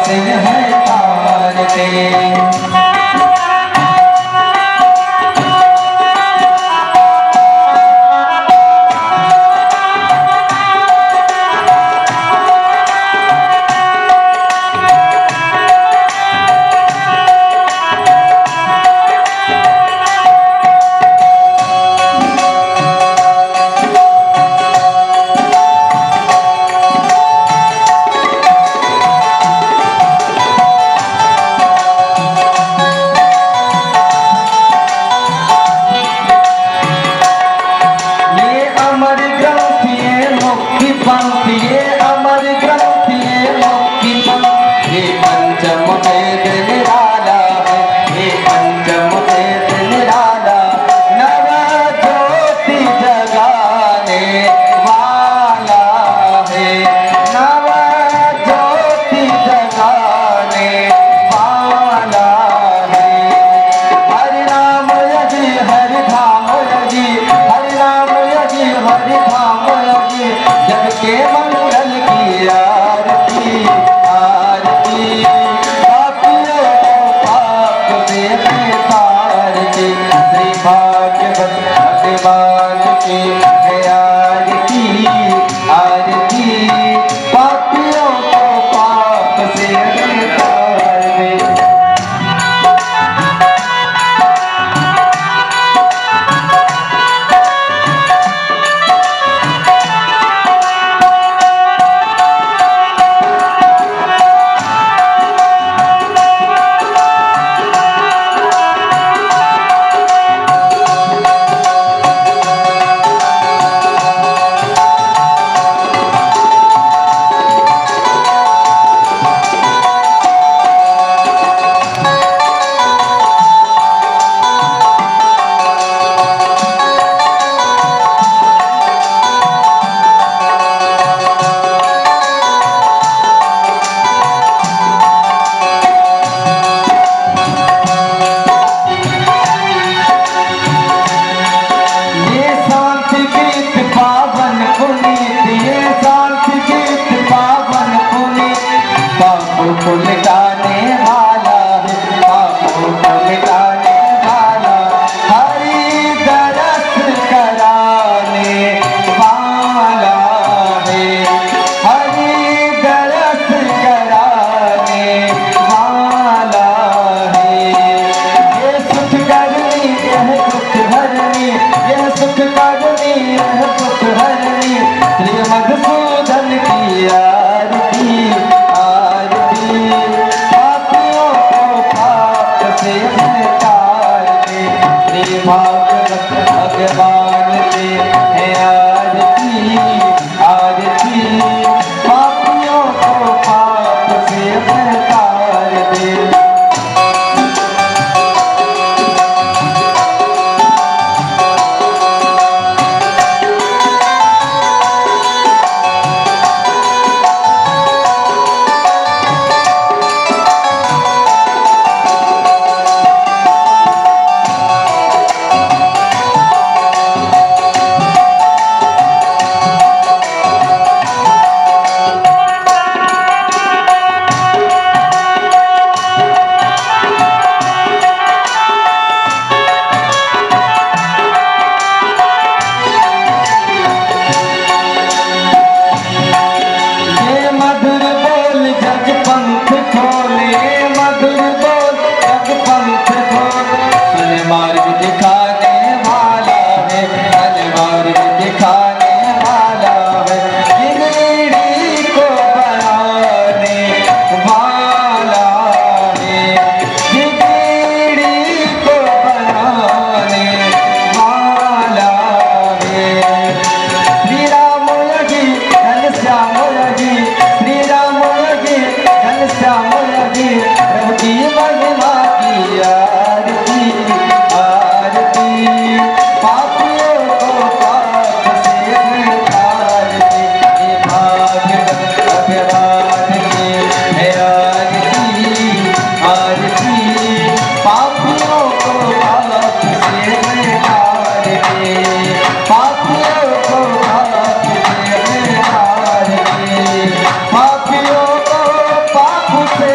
से है तारते। ये अमर ग्रंथ ये मुक्ति पंथ, ये पंचम वेद निराला है, ये पंचम वेद निराला। नव ज्योति जगाने वाला है, नव ज्योति जगाने वाला है। हरि नाम यजी हरि धाम यजी, हरि नाम यजी हरि धाम यजी। जग के मंगल की आरती आरती, पापियों को पाप से तारती। श्री भागवत भगवान की है आरती आरती, पापियों को पाप से तारती। को मिटाने वाला है, पापों को मिटाने वाला। हरि दरस कराने वाला है, हरि दरस कराने वाला है। ये सुख करनी यह दुख हरनी, यह सुख करनी यह दुख हरनी। श्री मधुसूदन की आरती भागवत भगवान की है आरती आरती, पापियों को पाप से तार दे। मार्ग दिखाने वाला है, मार्ग दिखाने वाला है। जिंदड़ी को बनाने वाला है, जिंदड़ी को बनाने वाला है। श्री राम यजी घनश्याम यजी, श्री राम यजी घनश्याम यजी। प्रभु की महिमा की आरती आरती, पापियों को पाप से तारती। भागवत भगवान की है आरती आरती, पापियों को पाप से तारती। पापियों को पाप से तारती, पापियों को पाप से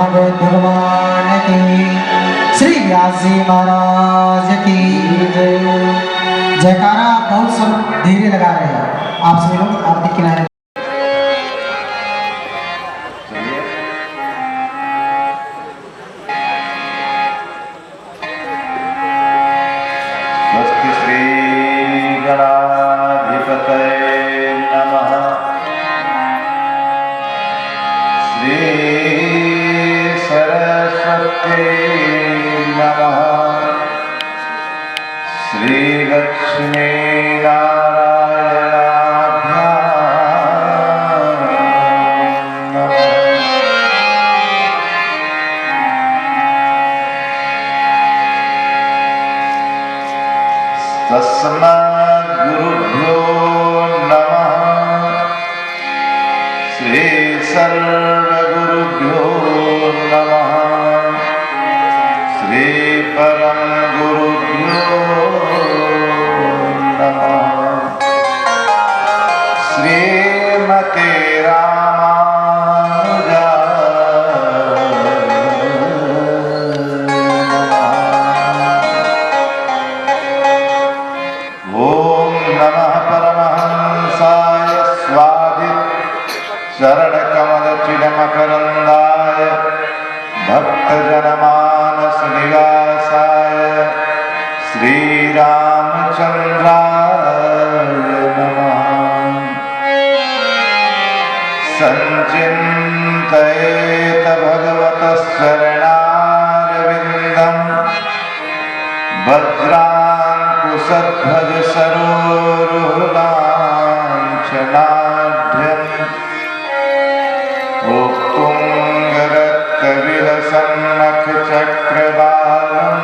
भागवत भगवान की, श्री व्यास जी महाराज की जय। जयकारा बहुत सब धीरे लगा रहे हैं आप सभी लोग आरती किनारे। स्वस्ति श्री गणाधिपतये नमः। श्री सरस्वती नमः। श्री लक्ष्मी नारायणाभ्यां नमः। तस्मद्गुरुभ्यो नमः। श्री सर्वगुरुभ्यो नमः। श्री परम गुरुभ्यो नमः। श्रीमते ओम नमः परमहंसाय शरणकमलचिलमकरन्दाय भक्तजनमानसनिवासाय श्रीरामचन्द्राय नमः। सञ्चिन्तयेत भगवतः शरणारविन्दम् वज्राङ्कुशध्वज सरोरुलाञ्छनाढ्यम् उत्तुङ्गरक्तविलसन्नखचक्रबालम्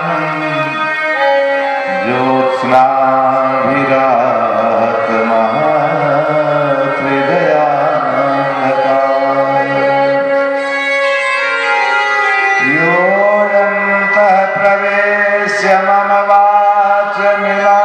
ज्योत्स्नाभिरातमहात्रिदयानकाय योऽन्तः प्रवेश्य मम वाचमिमाम्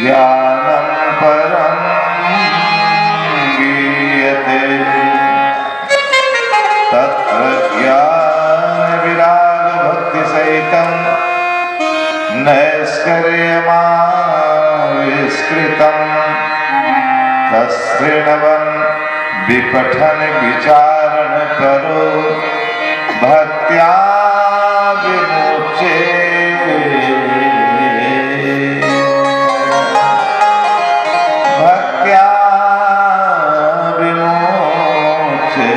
ज्ञानं परं गीयते तत्र ज्ञानविरागभक्तिसहितं नैष्कर्म्याविष्कृतं तच्छृण्वन् विपठन् विचारण करो भक्त्या विमुच्यते भक्त्या विमुच्यते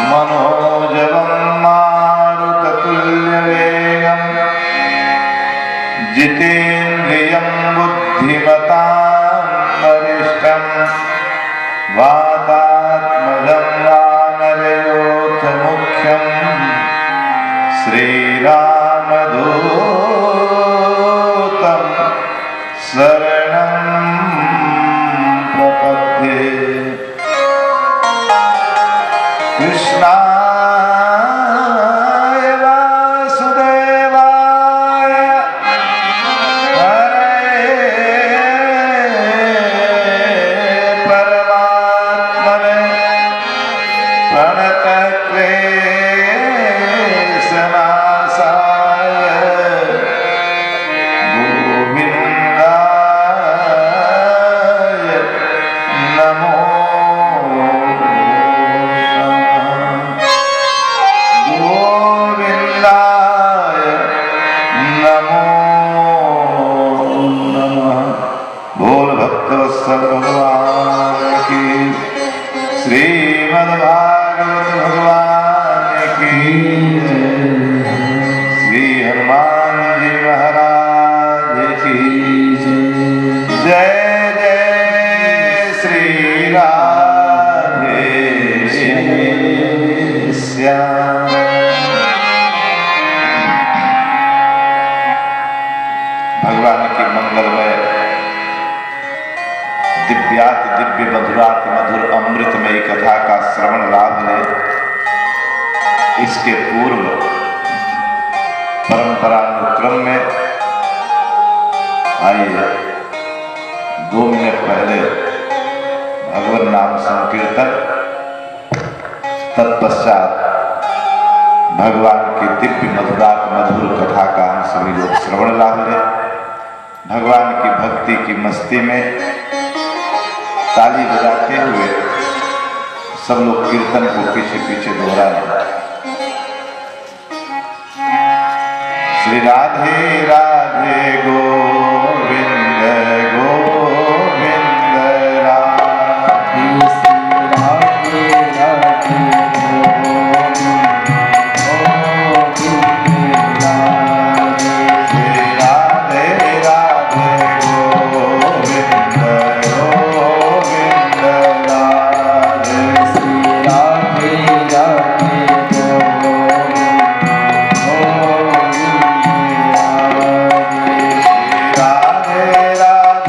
मनोजवं मारुततुल्यवेगं जितेन्द्रियं बुद्धिमतां वरिष्ठं वातात्मजं वानरयोऽथ मुख्यं श्रीरामदूतं शरणं प्रपद्ये कृष्णाय वासुदेवाय हरे परमात्मने प्रणतक्लेशनाशाय गोविन्दाय नमो गोविन्दाय नमो नमः। बोल भक्तवत्सल भगवान की श्रीमद्भागवत भगवान की श्री हनुमान जी महाराज की जय जय श्री राधे श्याम। भगवान की मंगलमय दिव्याति दिव्य मधुराति मधुर अमृतमयी कथा का श्रवण लाभ ले। इसके पूर्व परंपरानुक्रम में आइए 2 मिनट पहले भगवत नाम संकीर्तन, तत्पश्चात भगवान की दिव्य मधुराति मधुर कथा का हम सभी लोग श्रवण लाभ ले। भगवान की भक्ति की मस्ती में ताली बजाते हुए सब लोग कीर्तन को पीछे पीछे दोहराएं। श्री राधे राधे गोविंद गोविंद राधे राधे राधे श्री राधे राधे गोविंद गोविंद राधे श्री राधे राधे राधे राधे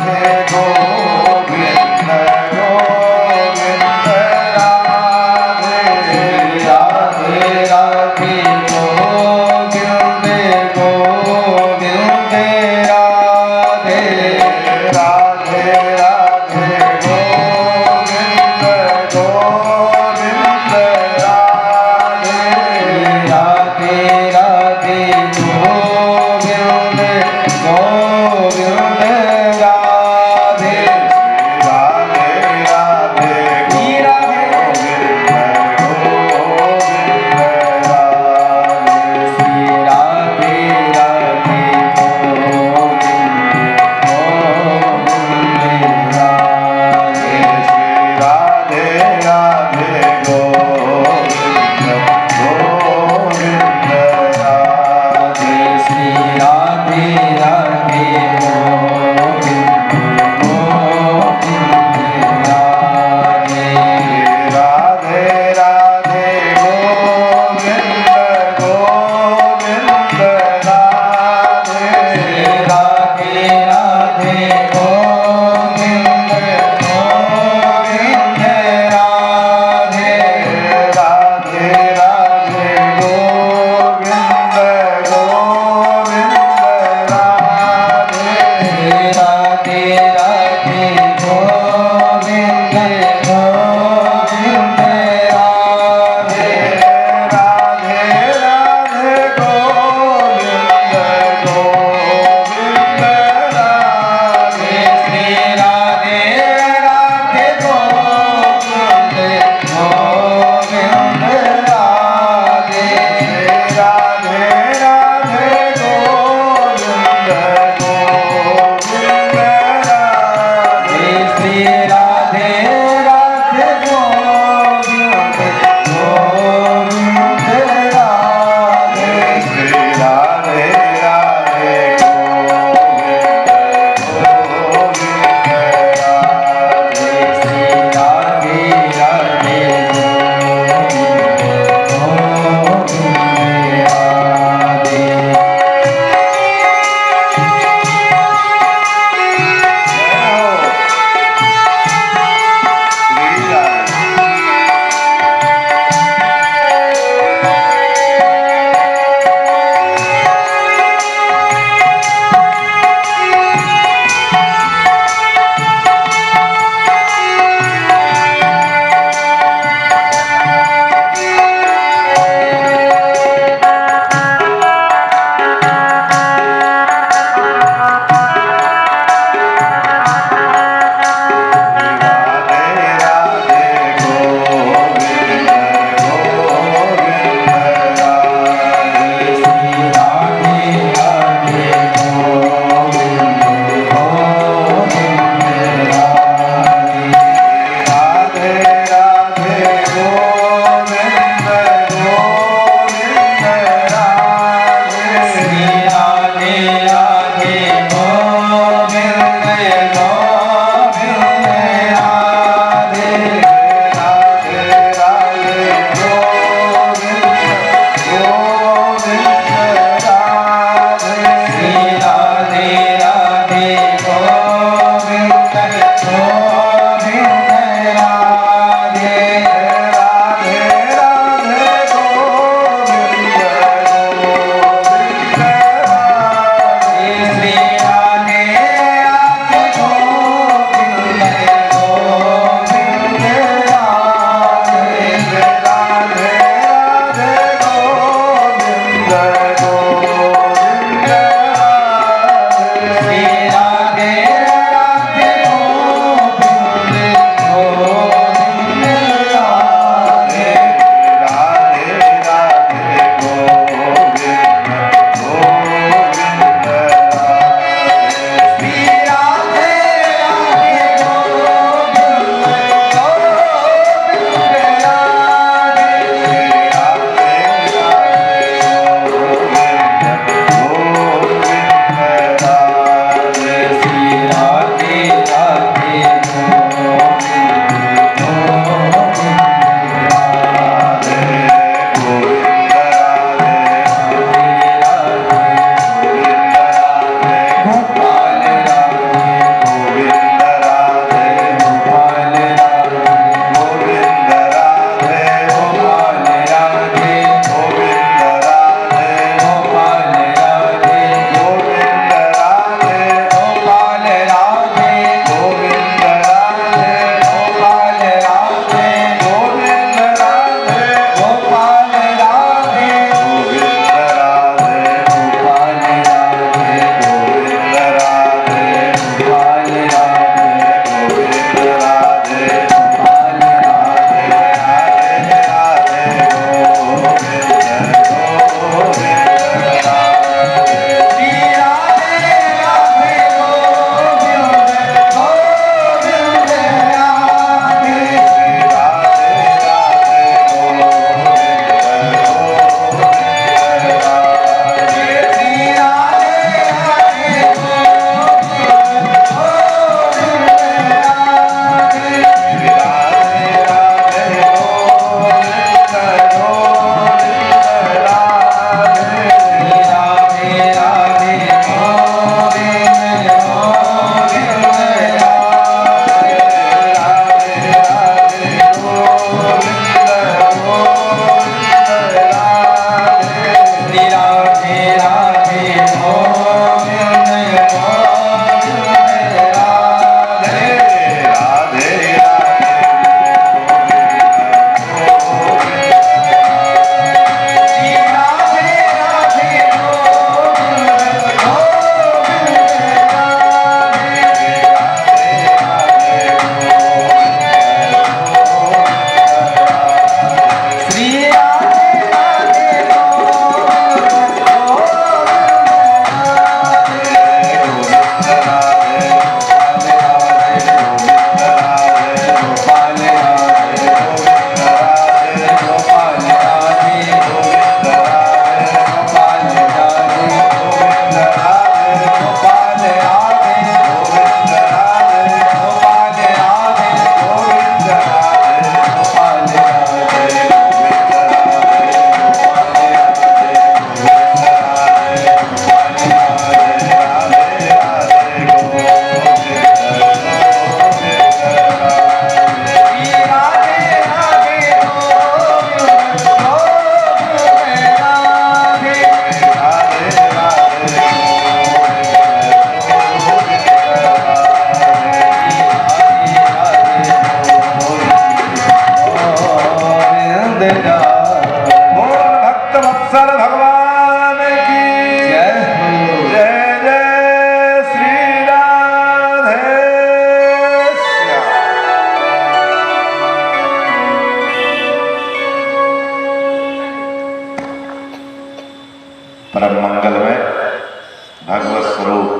स्वरूप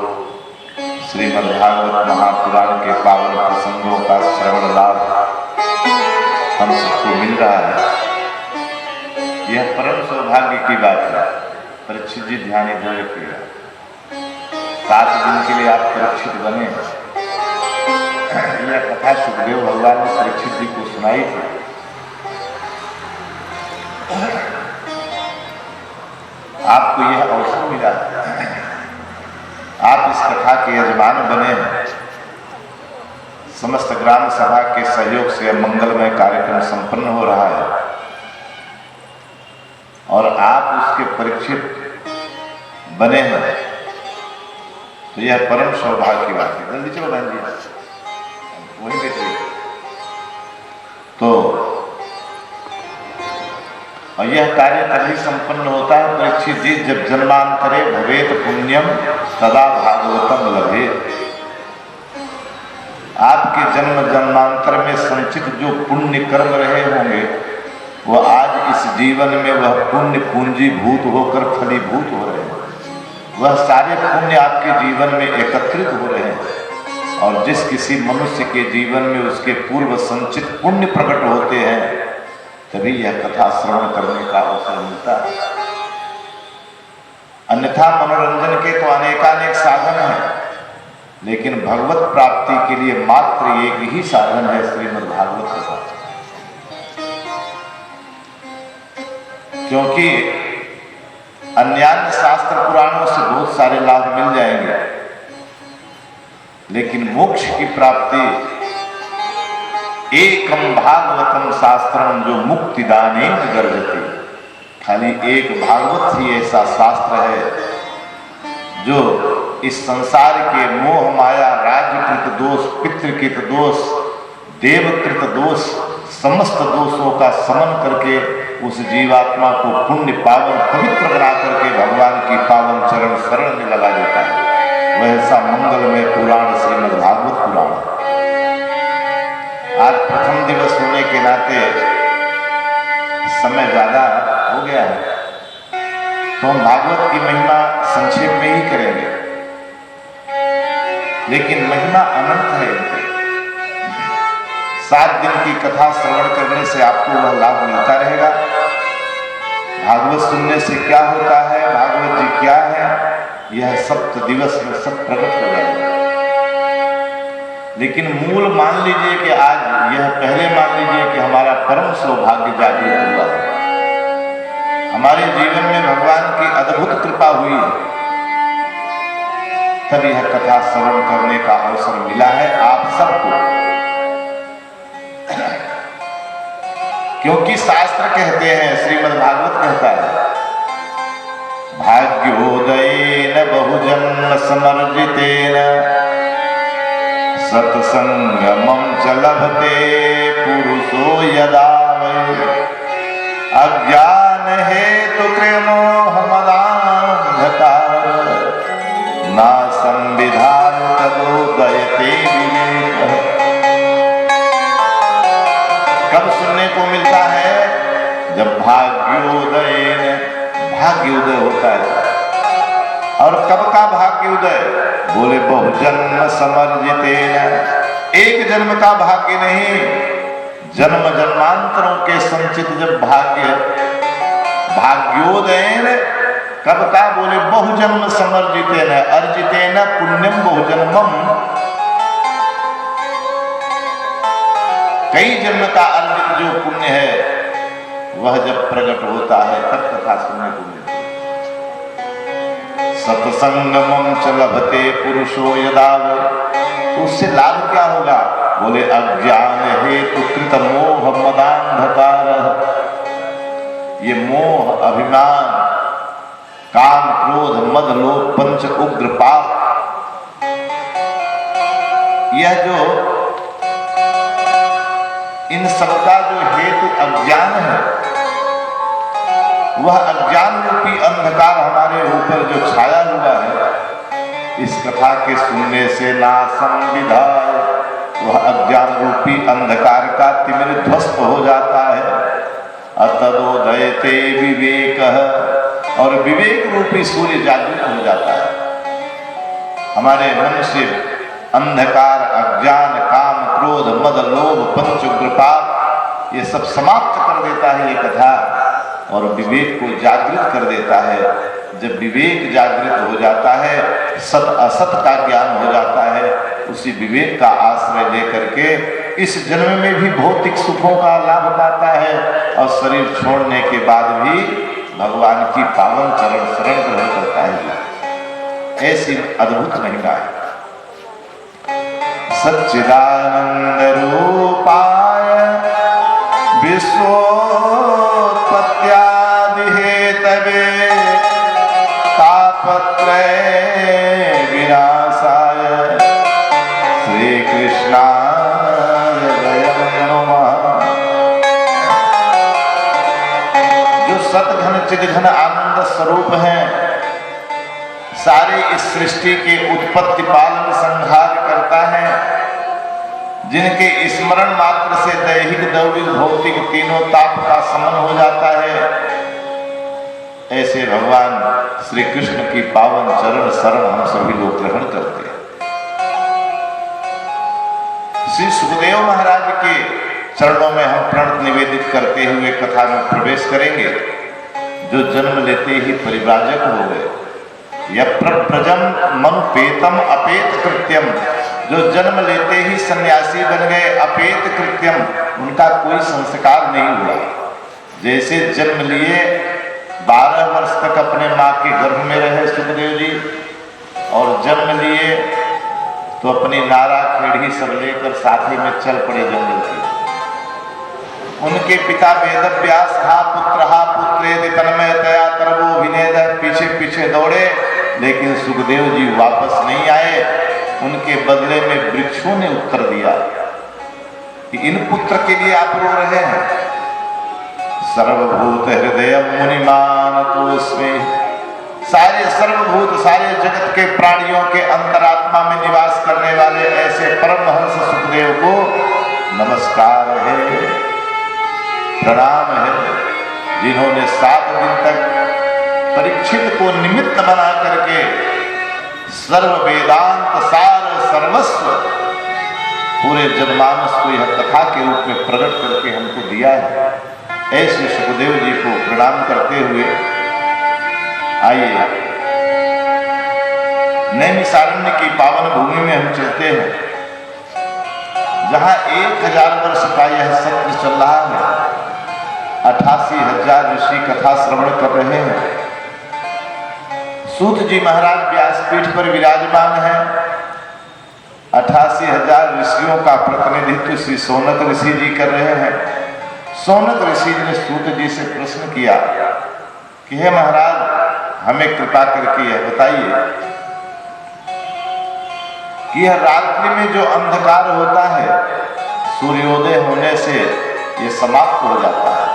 श्रीमद्भागवत महापुराण के पावन प्रसंगों का श्रवण लाभ हम सबको मिल रहा है। यह परम सौभाग्य की बात है। परीक्षित जी ध्यान इधर रखिएगा। 7 दिन के लिए आप परीक्षित बने। यह कथा सुखदेव भगवान ने परीक्षित जी को सुनाई थी। आपको यह अवसर मिला, आप इस कथा के यजमान बने हैं। समस्त ग्राम सभा के सहयोग से मंगलमय कार्यक्रम संपन्न हो रहा है और आप उसके परीक्षित बने हैं, तो यह परम सौभाग्य की बात है। जल्दी चलो बहन जी, वहीं बैठिए। तो और यह कार्य तभी संपन्न होता है परीक्षित जी, जब जन्मांतरे भवेत पुण्यम तदा भागवतम लभेत। आपके जन्म जन्मांतर में संचित जो पुण्य कर्म रहे होंगे, वह आज इस जीवन में वह पुण्य पूंजीभूत होकर फलीभूत हो रहे हैं। वह सारे पुण्य आपके जीवन में एकत्रित हो रहे हैं और जिस किसी मनुष्य के जीवन में उसके पूर्व संचित पुण्य प्रकट होते हैं, तभी यह कथा श्रवण करने का अवसर मिलता है। अन्यथा मनोरंजन के तो अनेकानेक साधन हैं, लेकिन भगवत प्राप्ति के लिए मात्र एक ही साधन है, श्रीमद् भागवत कथा। क्योंकि अन्यान्य शास्त्र पुराणों से बहुत सारे लाभ मिल जाएंगे, लेकिन मोक्ष की प्राप्ति एकम भागवतम शास्त्रम जो मुक्तिदानेन गर्भते। खाली एक भागवत ही ऐसा शास्त्र है जो इस संसार के मोह माया राज्यकृत दोष, पितृकृत दोष, देवकृत दोष, समस्त दोषों का समन करके उस जीवात्मा को पुण्य पावन पवित्र बना करके भगवान की पावन चरण शरण में लगा देता है। वैसा मंगलमय पुराण श्रीमद् भागवत पुराण। आज प्रथम दिवस होने के नाते समय ज्यादा हो गया है, तो हम भागवत की महिमा संक्षेप में ही करेंगे, लेकिन महिमा अनंत है। 7 दिन की कथा श्रवण करने से आपको वह लाभ मिलता रहेगा। भागवत सुनने से क्या होता है, भागवत जी क्या है, यह 7 दिवस में सब प्रकट हो जाएगा। लेकिन मूल मान लीजिए कि आज यह पहले मान लीजिए कि हमारा परम सौभाग्य जागृत हुआ है। हमारे जीवन में भगवान की अद्भुत कृपा हुई है, तब यह कथा श्रवण करने का अवसर मिला है आप सबको। क्योंकि शास्त्र कहते हैं, श्रीमद् भागवत कहता है, भाग्योदयेन बहुजन्म समर्जितेन सत्संगमं च लभते पुरुषो यदा वै अज्ञान हेतु कृमोह मदान्धकार ना संविधान तदोदयते विवेकः। कब सुनने को मिलता है? जब भाग्योदय होता है। और कब का भाग्योदय? बोले बहुजन्म समर्जितेन। एक जन्म का भाग्य नहीं, जन्म जन्मांतरों के संचित जब भाग्योदयन। कब का? बोले बहुजन्म समर्जितेन अर्जितेन पुण्यम बहुजन्मम। कई जन्म का अर्जित जो पुण्य है, वह जब प्रकट होता है तब कथा सुनने को मिलती है। सत्संगमं च लभते पुरुषो यदा वै। उससे लाभ क्या होगा? बोले अज्ञान हेतु कृत मोह मदान्धकार। ये मोह, अभिमान, काम, क्रोध, मद, लोभ, पंच उग्र पाप, यह जो इन सबका जो हेतु अज्ञान है, वह अज्ञान रूपी अंधकार हमारे ऊपर जो छाया हुआ है, इस कथा के सुनने से ना संविधाय वह अज्ञान रूपी अंधकार का तिमिर ध्वस्त हो जाता है। अतदोदयते विवेकः, और विवेक रूपी सूर्य जागृत हो जाता है। हमारे मन से अंधकार, अज्ञान, काम, क्रोध, मद, लोभ, पंच उग्र पाप ये सब समाप्त कर देता है ये कथा, और विवेक को जागृत कर देता है। जब विवेक जागृत हो जाता है, सत असत का ज्ञान हो जाता है, उसी विवेक का आश्रय लेकर के इस जन्म में भी भौतिक सुखों का लाभ पाता है, और शरीर छोड़ने के बाद भी भगवान की पावन चरण शरण ग्रहण करता है। ऐसी अद्भुत महिमा है। सच्चिदानंद रूपाय विश्वोत्पत्त्यादि हेतवे तापत्रय विनाशाय श्री कृष्णाय वयं नमः। जो सतघन चिदघन आनंद स्वरूप हैं, सारे इस सृष्टि के उत्पत्ति पालन संहार करता है, जिनके स्मरण मात्र से दैहिक दैविक भौतिक तीनों ताप का समन हो जाता है, ऐसे भगवान श्री कृष्ण की पावन चरण शरण हम सभी लोग ग्रहण करते हैं। श्री सुखदेव महाराज के चरणों में हम प्रणत निवेदित करते हुए कथा में प्रवेश करेंगे। जो जन्म लेते ही परिव्राजक हो गए, यप्रजम मनुपेतम अपेत कृत्यम, जो जन्म लेते ही सन्यासी बन गए, अपेत कृत्यम, उनका कोई संस्कार नहीं हुआ। जैसे जन्म लिए 12 वर्ष तक अपने माँ के गर्भ में रहे सुखदेव जी, और जन्म लिए तो अपनी नारा खेड़ी सब लेकर साथी में चल पड़े जंगल की। उनके पिता वेदव्यास हा पुत्रेति तन्मयतया तरवो विनेद पीछे पीछे दौड़े, लेकिन सुखदेव जी वापस नहीं आए। उनके बदले में वृक्षों ने उत्तर दिया कि इन पुत्र के लिए आप रो रहे हैं। सर्वभूत हृदय मुनिमान तोस्मे, सारे सर्वभूत सारे जगत के प्राणियों के अंतरात्मा में निवास करने वाले ऐसे परमहंस सुखदेव को नमस्कार है, प्रणाम है, जिन्होंने 7 दिन तक परीक्षित को निमित्त बना करके सर्व वेदांत सार सर्वस्व पूरे जनमानस को यह कथा के रूप में प्रकट करके हमको दिया है। ऐसे सुखदेव जी को प्रणाम करते हुए आइए नैमिषारण्य की पावन भूमि में हम चलते हैं, जहां 1000 वर्ष का यह सत्र चल रहा है। 88,000 ऋषि कथा श्रवण कर रहे हैं। सूत जी महाराज व्यासपीठ पर विराजमान है। 88,000 ऋषियों का प्रतिनिधित्व श्री सौनक ऋषि जी कर रहे हैं। सौनक ऋषि जी ने सूत जी से प्रश्न किया कि हे महाराज, हमें कृपा करके यह बताइए कि यह रात्रि में जो अंधकार होता है, सूर्योदय होने से यह समाप्त हो जाता है,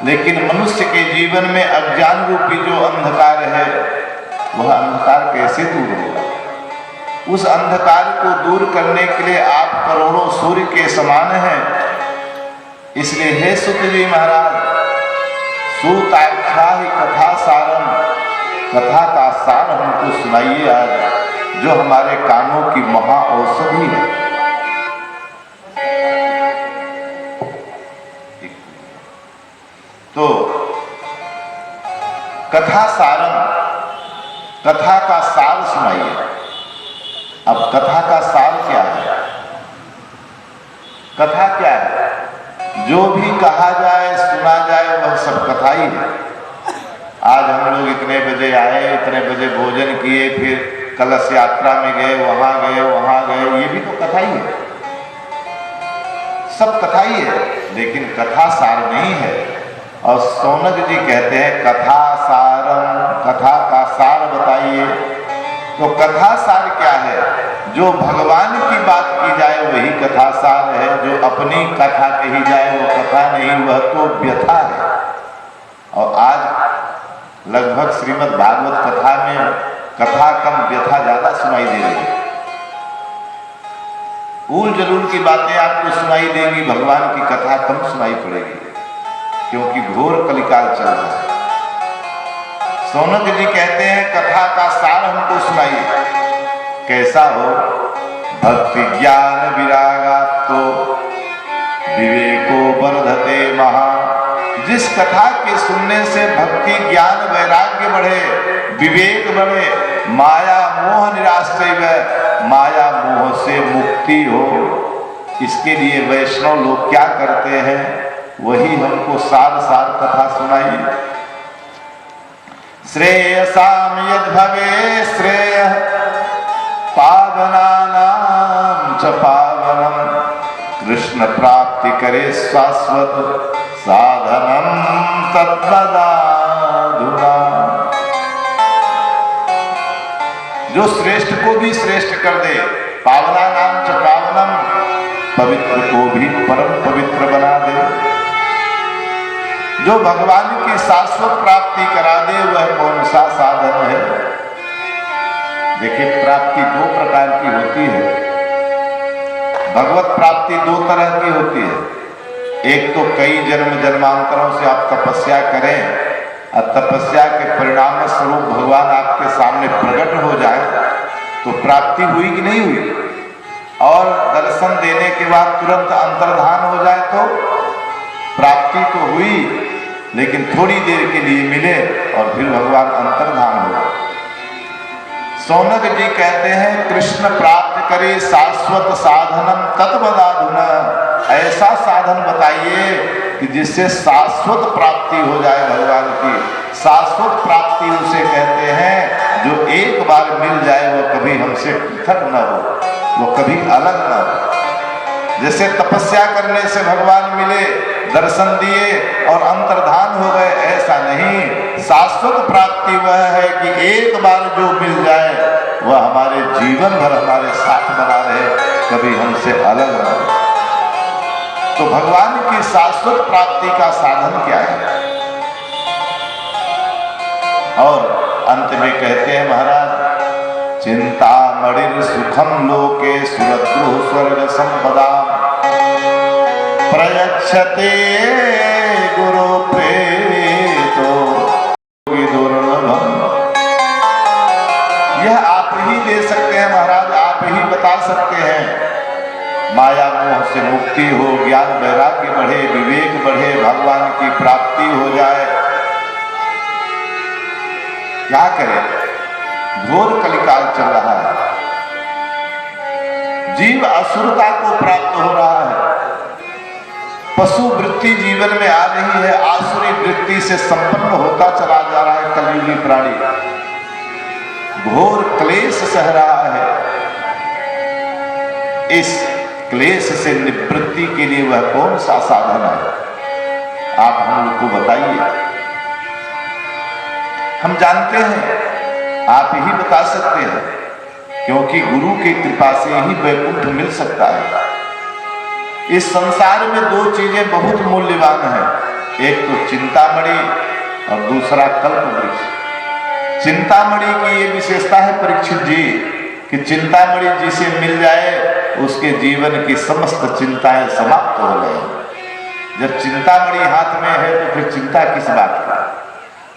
लेकिन मनुष्य के जीवन में अज्ञान रूपी जो अंधकार है, वह अंधकार कैसे दूर होगा? उस अंधकार को दूर करने के लिए आप करोड़ों सूर्य के समान हैं। इसलिए हे सुत जी महाराज, सूताख्या ही कथा सारम, कथा का सार हमको सुनाइए आज, जो हमारे कानों की महा औषधि है। तो कथा सारम, कथा का सार सुनाइए। अब कथा का सार क्या है? कथा क्या है? जो भी कहा जाए सुना जाए वह सब कथा ही है। आज हम लोग इतने बजे आए, इतने बजे भोजन किए, फिर कलश यात्रा में गए, वहां गए, ये भी तो कथा ही है। सब कथा ही है, लेकिन कथा सार नहीं है। और सौनक जी कहते हैं कथा सारम, कथा का सार बताइए। तो कथा सार क्या है? जो भगवान की बात की जाए वही कथा सार है। जो अपनी कथा कही जाए वो कथा नहीं, वह तो व्यथा है। और आज लगभग श्रीमद् भागवत कथा में कथा कम व्यथा ज्यादा सुनाई दे रही है। उल जलूल की बातें आपको सुनाई देंगी, भगवान की कथा कम सुनाई पड़ेगी, क्योंकि घोर कलिकाल चल रहा है। सौनक जी कहते हैं कथा का सार हमको सुनाइए। कैसा हो? भक्ति ज्ञान विरागात्तो विवेको वर्धते महा। जिस कथा के सुनने से भक्ति ज्ञान वैराग्य बढ़े, विवेक बढ़े, माया मोह निराश्रय, माया मोह से मुक्ति हो, इसके लिए वैष्णव लोग क्या करते हैं? वही हमको सार सार कथा सुनाइए। श्रेयसाम यद भवे श्रेय पावनानां च पावनम, कृष्ण प्राप्ति करे शाश्वत साधनम तद्वदाधुना। जो श्रेष्ठ को भी श्रेष्ठ कर दे, पावनानां च पावनम, पवित्र को भी परम पवित्र बना दे। जो भगवान की शाश्वत प्राप्ति करा दे, वह कौन सा साधन है? देखिए, प्राप्ति दो प्रकार की होती है। भगवत प्राप्ति दो तरह की होती है। एक तो कई जन्म जन्मांतरों से आप तपस्या करें और तपस्या के परिणाम स्वरूप भगवान आपके सामने प्रकट हो जाए तो प्राप्ति हुई कि नहीं हुई? और दर्शन देने के बाद तुरंत अंतर्धान हो जाए तो प्राप्ति तो हुई, लेकिन थोड़ी देर के लिए मिले और फिर भगवान अंतर्धान हो गए। सौनक जी कहते हैं, कृष्ण प्राप्त करे शाश्वत साधनम तत्वदाधुना। ऐसा साधन बताइए कि जिससे शाश्वत प्राप्ति हो जाए भगवान की। शाश्वत प्राप्ति उसे कहते हैं जो एक बार मिल जाए वो कभी हमसे पृथक न हो, वो कभी अलग न हो। जैसे तपस्या करने से भगवान मिले, दर्शन दिए और अंतर्धान हो गए, ऐसा नहीं। शाश्वत प्राप्ति वह है कि एक बार जो मिल जाए वह हमारे जीवन भर हमारे साथ बना रहे, कभी हमसे अलग न हो। तो भगवान की शाश्वत प्राप्ति का साधन क्या है? और अंत में कहते हैं महाराज, चिंता मणिर सुखम लोके सुरद्रुह स्वर्ग संपदा, प्रयच्छते गुरु प्रेतो दुर्लभम। यह आप ही दे सकते हैं महाराज, आप ही बता सकते हैं। माया मोह से मुक्ति हो, ज्ञान वैराग्य बढ़े, विवेक बढ़े, भगवान की प्राप्ति हो जाए। क्या करें? घोर कलिकाल चल रहा है, जीव असुरता को प्राप्त हो रहा है, पशु वृत्ति जीवन में आ रही है, आसुरी वृत्ति से संपन्न होता चला जा रहा है कलयुगी प्राणी, घोर क्लेश सह रहा है। इस क्लेश से निवृत्ति के लिए वह कौन सा साधन है? आप हम लोग को बताइए। हम जानते हैं, आप ही बता सकते हैं, क्योंकि गुरु की कृपा से ही वैकुंठ मिल सकता है। इस संसार में दो चीजें बहुत मूल्यवान हैं, एक तो चिंतामणि और दूसरा कल्पवृक्ष। चिंतामणि की ये विशेषता है परीक्षित जी कि चिंतामणि जिसे मिल जाए उसके जीवन की समस्त चिंताएं समाप्त हो गई। जब चिंतामणि हाथ में है तो फिर चिंता किस बात की?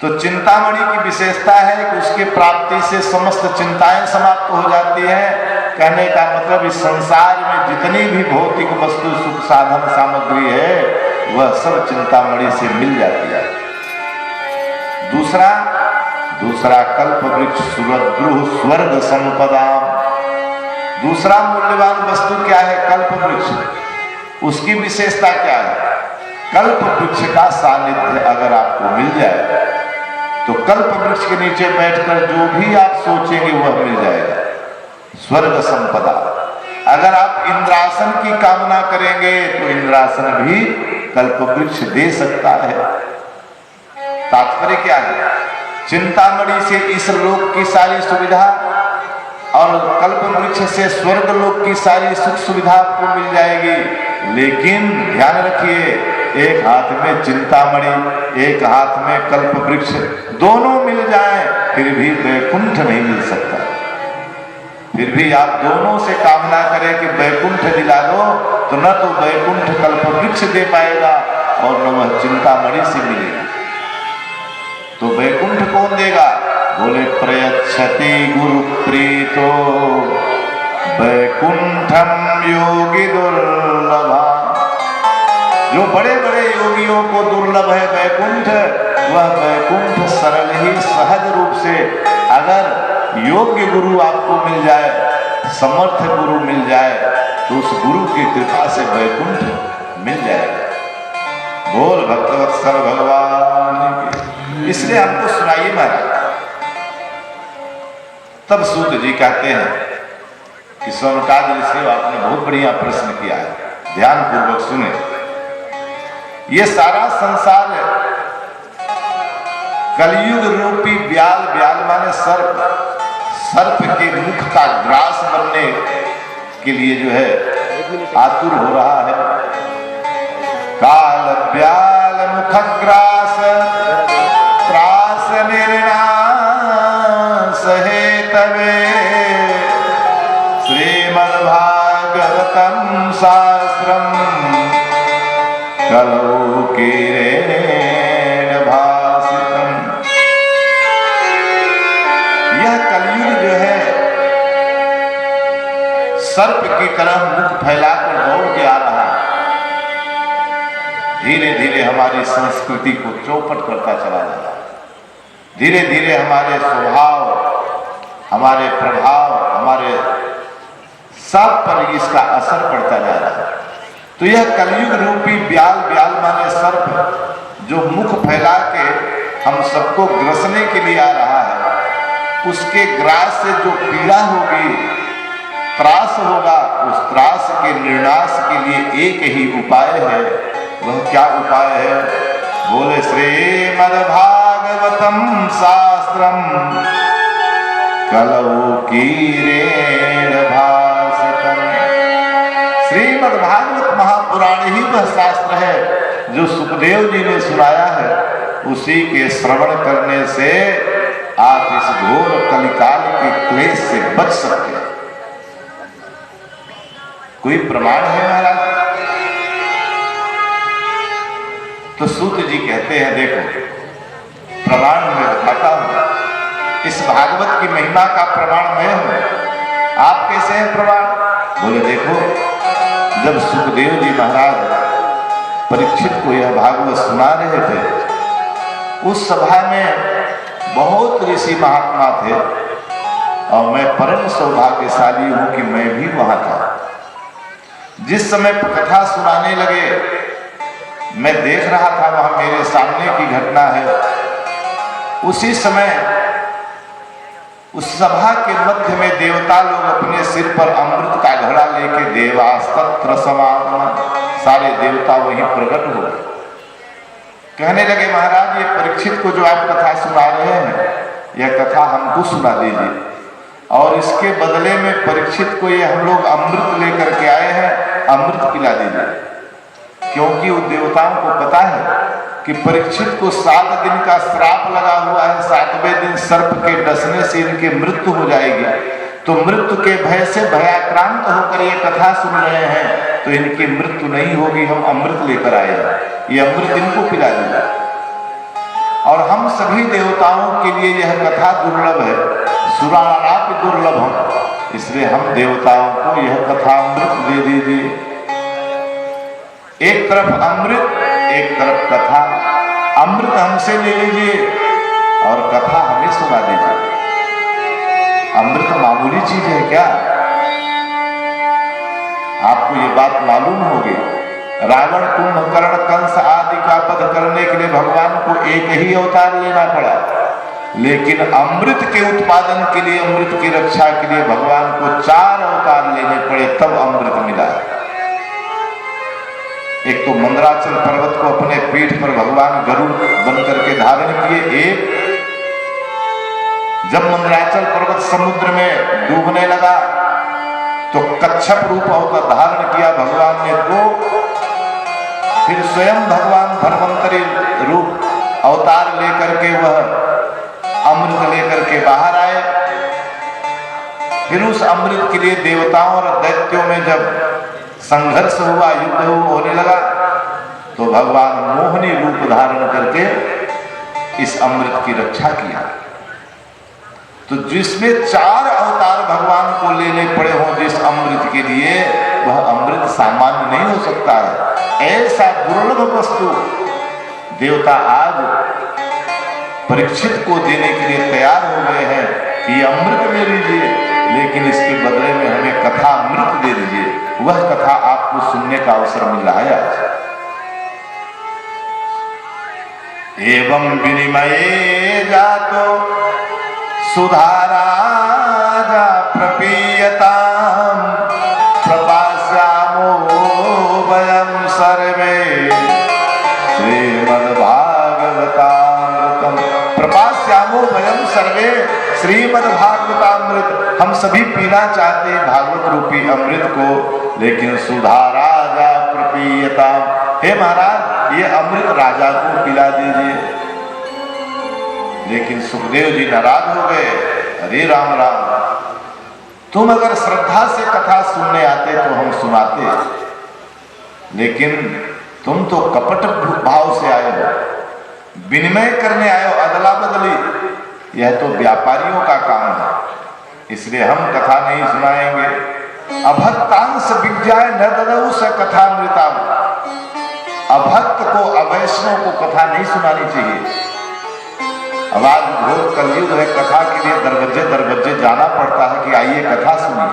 तो चिंतामणि की विशेषता है कि उसके प्राप्ति से समस्त चिंताएं समाप्त हो जाती हैं। कहने का मतलब इस संसार में जितनी भी भौतिक वस्तु सुख साधन सामग्री है वह सब चिंतामणि से मिल जाती है। दूसरा कल्प वृक्ष सुरद्रुह स्वर्ग संपदा। दूसरा मूल्यवान वस्तु क्या है? कल्प वृक्ष। उसकी विशेषता क्या है? कल्प वृक्ष का सानिध्य अगर आपको मिल जाए तो कल्प वृक्ष के नीचे बैठकर जो भी आप सोचेंगे वह मिल जाएगा। स्वर्ग संपदा। अगर आप इंद्रासन की कामना करेंगे तो इंद्रासन भी कल्प वृक्ष दे सकता है। तात्पर्य क्या है? चिंतामणि से इस लोक की सारी सुविधा और कल्प वृक्ष से स्वर्ग लोक की सारी सुख सुविधा आपको मिल जाएगी। लेकिन ध्यान रखिए, एक हाथ में चिंतामणि, एक हाथ में कल्प वृक्ष, दोनों मिल जाएं फिर भी वैकुंठ नहीं मिल सकता। फिर भी आप दोनों से कामना करें कि वैकुंठ दिला दो तो न तो वैकुंठ कल्प वृक्ष दे पाएगा और न वह चिंतामणि से मिलेगा। तो वैकुंठ कौन देगा? बोले प्रयच्छति गुरु प्रीतो वैकुंठम योगी दुर्लभा। जो बड़े बड़े योगियों को दुर्लभ है वैकुंठ, वह वैकुंठ सरल ही सहज रूप से, अगर योग्य गुरु आपको मिल जाए, समर्थ गुरु मिल जाए, तो उस गुरु की कृपा से वैकुंठ मिल जाएगा। बोल भक्तवत्सल भगवान की। इसलिए हमको सुनाइए महाराज। तब सूत जी कहते हैं कि सोनकाद ऋषि, आपने बहुत बढ़िया प्रश्न किया है, ध्यान पूर्वक सुने। ये सारा संसार कलयुग रूपी ब्याल, ब्याल माने सर्प, सर्प के मुख का ग्रास बनने के लिए जो है आतुर हो रहा है। काल ब्याल मुख ग्रास त्रास निर्नाश है तवे, श्रीमद्भागवतम शास्त्रम कलौ कीरेण भासितम। यह कलयुग जो है सर्प की तरह मुख फैलाकर दौड़ के आ रहा है, धीरे धीरे हमारी संस्कृति को चौपट करता चला जा रहा है, धीरे धीरे हमारे स्वभाव, हमारे प्रभाव, हमारे सब पर इसका असर पड़ता जा रहा है। तो यह कलयुग रूपी ब्याल, ब्याल माने सर्प, जो मुख फैला के हम सबको ग्रसने के लिए आ रहा है, उसके ग्रास से जो पीड़ा होगी, त्रास होगा, उस त्रास के निर्नाश के लिए एक ही उपाय है। वह क्या उपाय है? बोले श्रीमद्भागवतम शास्त्रम कलौ कीरेण भासितम। श्रीमद्भागवत महापुराण ही वह शास्त्र है जो सुखदेव जी ने सुनाया है। उसी के श्रवण करने से आप इस घोर कलिकाल के क्लेश से बच सकते हैं। कोई प्रमाण है महाराज? तो सूत जी कहते हैं, देखो प्रमाण मैं बताता हूं, इस भागवत की महिमा का प्रमाण मैं हूं। आप कैसे हैं प्रमाण? बोले देखो, जब सुखदेव जी महाराज परीक्षित को यह भागवत सुना रहे थे, उस सभा में बहुत ऋषि महात्मा थे और मैं परम सौभाग्यशाली हूं कि मैं भी वहां था। जिस समय कथा सुनाने लगे, मैं देख रहा था, वहां मेरे सामने की घटना है। उसी समय उस सभा के मध्य में देवता लोग अपने सिर पर अमृत का घड़ा लेके देवास्तत्र समागम, सारे देवता वहीं प्रकट हो गए। कहने लगे, महाराज ये परीक्षित को जो आप कथा सुना रहे हैं, यह कथा हमको सुना दीजिए, और इसके बदले में परीक्षित को ये हम लोग अमृत लेकर के आए हैं, अमृत पिला दीजिए। क्योंकि उन देवताओं को पता है कि परीक्षित को 7 दिन का श्राप लगा हुआ है, 7वें दिन सर्प के डसने से इनकी मृत्यु हो जाएगी। तो मृत्यु के भय से भयाक्रांत होकर ये कथा सुन रहे हैं, तो इनकी मृत्यु नहीं होगी, हम अमृत लेकर आए हैं, ये अमृत इनको पिला देगा। और हम सभी देवताओं के लिए यह कथा दुर्लभ है, सुराणापि दुर्लभम, इसलिए हम देवताओं को यह कथा अमृत दे दीजिए। एक तरफ अमृत, एक तरफ कथा। अमृत हमसे ले लीजिए और कथा हमें सुना दीजिए। अमृत मामूली चीज है क्या? आपको ये बात मालूम होगी, रावण, कुंभकर्ण, कंस आदि का वध करने के लिए भगवान को एक ही अवतार लेना पड़ा, लेकिन अमृत के उत्पादन के लिए, अमृत की रक्षा के लिए भगवान को 4 अवतार लेने पड़े, तब अमृत मिला। एक तो मंदराचल पर्वत को अपने पीठ पर भगवान गरुड़ बनकर के धारण किए। एक जब मंदराचल पर्वत समुद्र में डूबने लगा तो कच्छप रूप अवतार धारण किया भगवान ने। तो फिर स्वयं भगवान धर्मंतरी रूप अवतार लेकर के वह अमृत लेकर के बाहर आए। फिर उस अमृत के लिए देवताओं और दैत्यों में जब संघर्ष हुआ, युद्ध होने लगा, तो भगवान मोहिनी रूप धारण करके इस अमृत की रक्षा किया। तो जिसमें 4 अवतार भगवान को लेने पड़े हों, जिस सकता है। ऐसा दुर्लभ वस्तु देवता आज परीक्षित को देने के लिए तैयार हो गए हैं कि ये अमृत ले लीजिए, लेकिन इसके बदले में हमें कथा अमृत दे दीजिए। वह कथा आपको सुनने का अवसर मिल रहा है आज। एवं विनिमये जातो सुधारा जा प्रपीयताम प्रपास्यामो वयं सर्वे श्रीमद्भागवतामृतम। प्रपास्यामो वयं सर्वे श्रीमद्भागवतामृत। हम सभी पीना चाहते हैं भागवत रूपी अमृत को, लेकिन सुधा राजा प्रपीयताम। हे महाराज, ये अमृत राजा को पिला दीजिए। लेकिन सुखदेव जी नाराज हो गए। अरे राम राम, तुम अगर श्रद्धा से कथा सुनने आते तो हम सुनाते, लेकिन तुम तो कपट भाव से आए हो, विनिमय करने आए हो, अदला बदली। यह तो व्यापारियों का काम है, इसलिए हम कथा नहीं सुनाएंगे। अभक्तांश विज्ञाय न ददौ स कथामृतम। अभक्त को, अवैष्णव को कथा नहीं सुनानी चाहिए। अब आज घोर कलयुग है, कथा के लिए दरवाजे दरवाजे जाना पड़ता है कि आइए कथा सुनिए,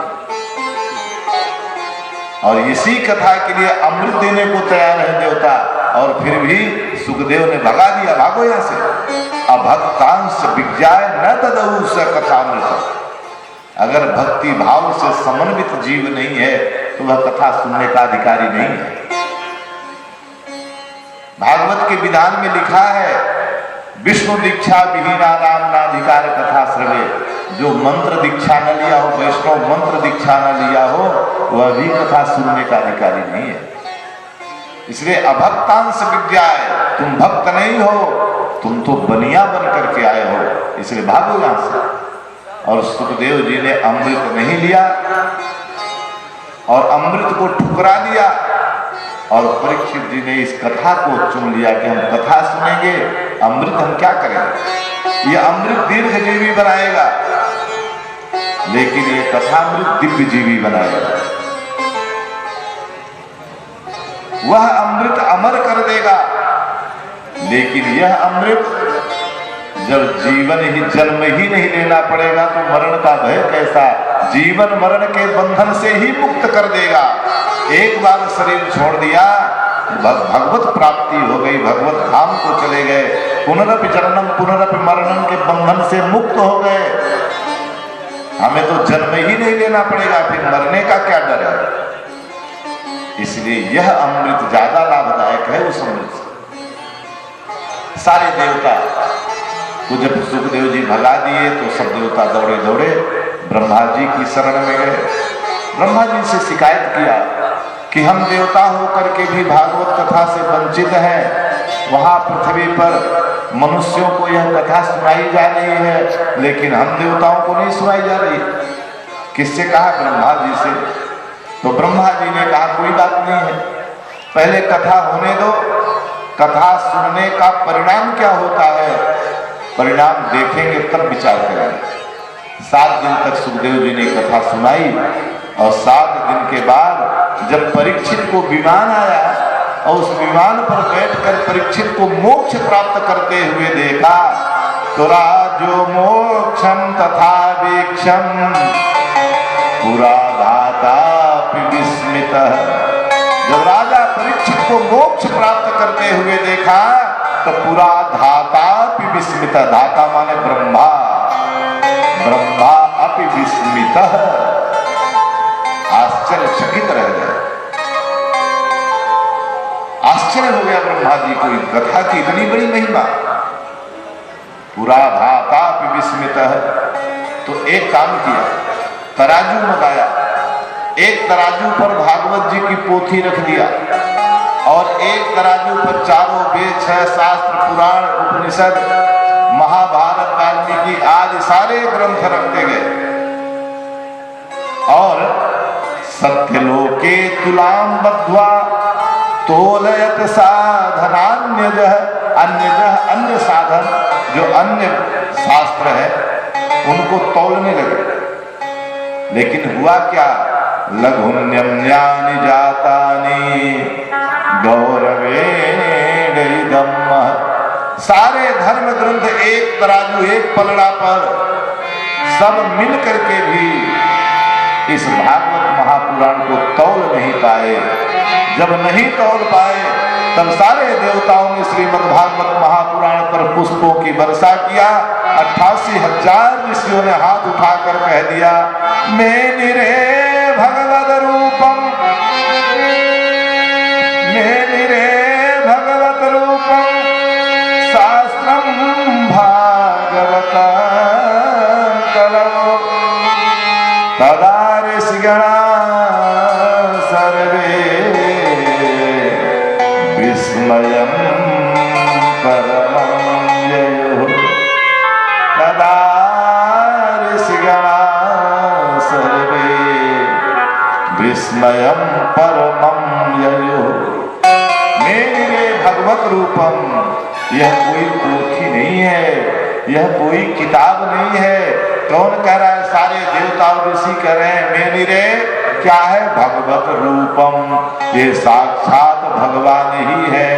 और इसी कथा के लिए अमृत देने को तैयार है देवता, और फिर भी सुखदेव ने भगा दिया, भागो यहां से। अभक्तांश विज्ञाय न ददौ स कथामृत। अगर भक्ति भाव से समन्वित जीव नहीं है तो वह कथा सुनने का अधिकारी नहीं है। भागवत के विधान में लिखा है, विष्णु दीक्षा विहीना नाम नाधिकार कथा श्रवे। जो मंत्र दीक्षा न लिया हो, वैष्णव मंत्र दीक्षा न लिया हो, वह भी कथा सुनने का अधिकारी नहीं है। इसलिए अभक्तांश विज्ञा है, तुम भक्त नहीं हो, तुम तो बनिया बन करके आए हो, इसलिए भागो यहां से। और सुखदेव जी ने अमृत नहीं लिया और अमृत को ठुकरा दिया, और परीक्षित जी ने इस कथा को चुन लिया कि हम कथा सुनेंगे, अमृत हम क्या करेंगे। ये अमृत दीर्घजीवी बनाएगा, लेकिन ये कथामृत दिव्य जीवी बनाएगा। वह अमृत अमर कर देगा, लेकिन यह अमृत जब जीवन ही जन्म ही नहीं लेना पड़ेगा तो मरण का भय कैसा। जीवन मरण के बंधन से ही मुक्त कर देगा। एक बार शरीर छोड़ दिया, भगवत प्राप्ति हो गई, भगवत धाम को चले गए, पुनरपि जननम पुनरपि मरणम के बंधन से मुक्त हो गए। हमें तो जन्म ही नहीं लेना पड़ेगा, फिर मरने का क्या डर है। इसलिए यह अमृत ज्यादा लाभदायक है उस अमृत से। सारे देवता को जब सुखदेव जी भगा दिए तो सब देवता दौड़े दौड़े ब्रह्मा जी की शरण में गए। ब्रह्मा जी से शिकायत किया कि हम देवता होकर के भी भागवत कथा से वंचित हैं। वहां पृथ्वी पर मनुष्यों को यह कथा सुनाई जा रही है, लेकिन हम देवताओं को नहीं सुनाई जा रही। किससे कहा? ब्रह्मा जी से। तो ब्रह्मा जी ने कहा कोई बात नहीं है, पहले कथा होने दो, कथा सुनने का परिणाम क्या होता है परिणाम देखेंगे तब विचार करेंगे। 7 दिन तक सुखदेव जी ने कथा सुनाई, और 7 दिन के बाद जब परीक्षित को विमान आया और उस विमान पर बैठकर परीक्षित को मोक्ष प्राप्त करते हुए देखा, तो राजो मोक्षम तथा वीक्षम पुरा धाता विस्मित। जब राजा परीक्षित को मोक्ष प्राप्त करते हुए देखा तो पूरा धाता विस्मित। धाता माने ब्रह्मा, ब्रह्मा अपि विस्मित, आश्चर्यचकित रह गए। आश्चर्य हो गया ब्रह्मा जी को, कथा की इतनी बड़ी महिमा। पूरा धाता विस्मित। तो एक काम किया, तराजू मंगाया, एक तराजू पर भागवत जी की पोथी रख दिया और एक तराजू पर चारों वेद, 6 शास्त्र, पुराण, उपनिषद, महाभारत, वाल्मीकि आदि सारे ग्रंथ रखते गए। और सत्यलोके तुलाम बद्ध्वा तोलयत साधनान्यजः, अन्यजः अन्य साधन जो अन्य शास्त्र है उनको तौलने लगे। लेकिन हुआ क्या, लघुन्यम्यानि जातानि गौरवेण इदं महत्। सारे धर्म ग्रंथ एक तराजू एक पलड़ा पर सब मिल करके भी इस भागवत महापुराण को तौल नहीं पाए। जब नहीं तौल पाए तब सारे देवताओं ने श्रीमद् भागवत महापुराण पर पुष्पों की वर्षा किया। 88,000 ऋषियों ने हाथ उठाकर कह दिया, मेनिरे भगवद रूपम, मेनिरे भगवत रूपम शास्त्रम भागवता कलौ तदा ऋषिगणा सर्वे विस्मयं परमं ययुः। तदा ऋषिगणा सर्वे विस्मयं परमं ययुः। मेरे भगवत रूपम, यह कोई पोथी नहीं है, यह कोई किताब नहीं है। कौन कह रहा है? सारे देवता और ऋषि कह रहे हैं मेनिरे क्या है? भगवत रूपम, ये साक्षात भगवान ही है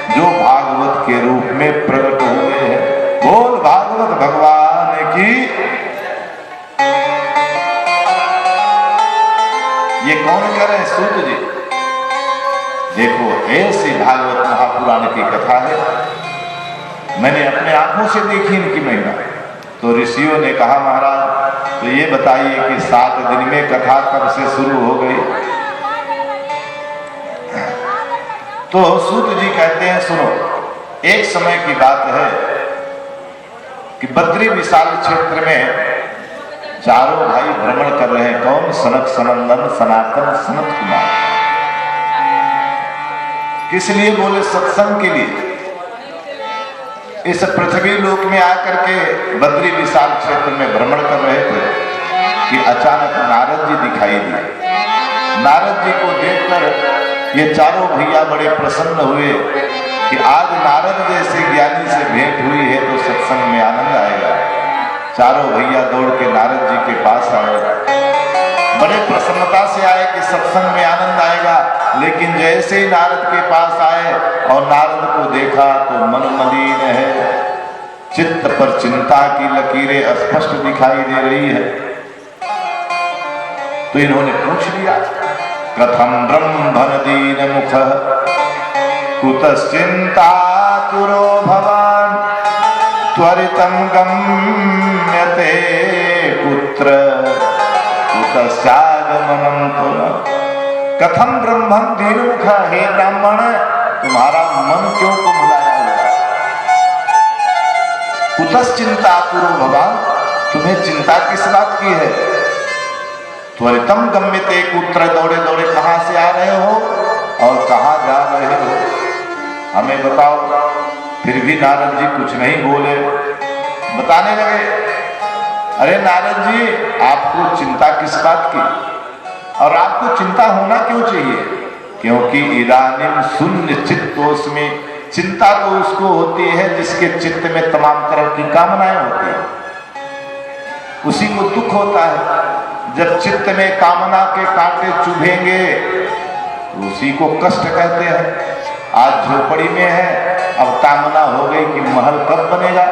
जो भागवत के रूप में प्रकट हुए हैं। बोल भागवत भगवान की। ये कौन कह रहे हैं? सूत जी। देखो, ऐसी भागवत महापुराण की कथा है, मैंने अपने आंखों से देखी इनकी महिमा। तो ऋषियों ने कहा, महाराज तो ये बताइए कि 7 दिन में कथा कब से शुरू हो गई? तो सूत जी कहते हैं, सुनो, एक समय की बात है कि बद्री विशाल क्षेत्र में चारों भाई भ्रमण कर रहे हैं। कौन? सनक, सनंदन, सनातन, सनत कुमार। किस लिए? बोले सत्संग के लिए। इस पृथ्वी लोक में आकर के बद्री विशाल क्षेत्र में भ्रमण कर रहे थे कि अचानक नारद जी दिखाई दिए। नारद जी को देखकर ये चारों भैया बड़े प्रसन्न हुए कि आज नारद जैसे ज्ञानी से भेंट हुई है तो सत्संग में आनंद आएगा। चारों भैया दौड़ के नारद जी के पास आए, बड़े प्रसन्नता से आए कि सत्संग में आनंद आएगा। लेकिन जैसे ही नारद के पास आए और नारद को देखा तो मन मलिन है, चित्त पर चिंता की लकीरें स्पष्ट दिखाई दे रही है। तो इन्होंने पूछ लिया, कथम ब्रह्मण दीन मुख कुतश्चिंतातुरो भवान त्वरितं गम्यते कुत्र कुतश्चागमनं पुनः। कथम ब्रह्मण दीन मुख, हे ब्राह्मण तुम्हारा मन क्यों कुम्हलाया हुआ? कुतश्चिंतातुरो भवान, तुम्हें चिंता किस बात की है? त्वरितम गम्यते कुत्र, दौड़े दौड़े कहां से आ रहे हो और कहां जा रहे हो? हमें बताओ। फिर भी नारद जी कुछ नहीं बोले। बताने लगे, अरे नारद जी, आपको चिंता किस बात की और आपको चिंता होना क्यों चाहिए? क्योंकि इदानीम शून्य चित्तोस्मि, चिंता तो उसको होती है जिसके चित्त में तमाम तरह की कामनाएं होती है, उसी को दुख होता है। जब चित्त में कामना के कांटे चुभेंगे तो उसी को कष्ट कहते हैं। आज झोपड़ी में है, अब कामना हो गई कि महल कब बनेगा।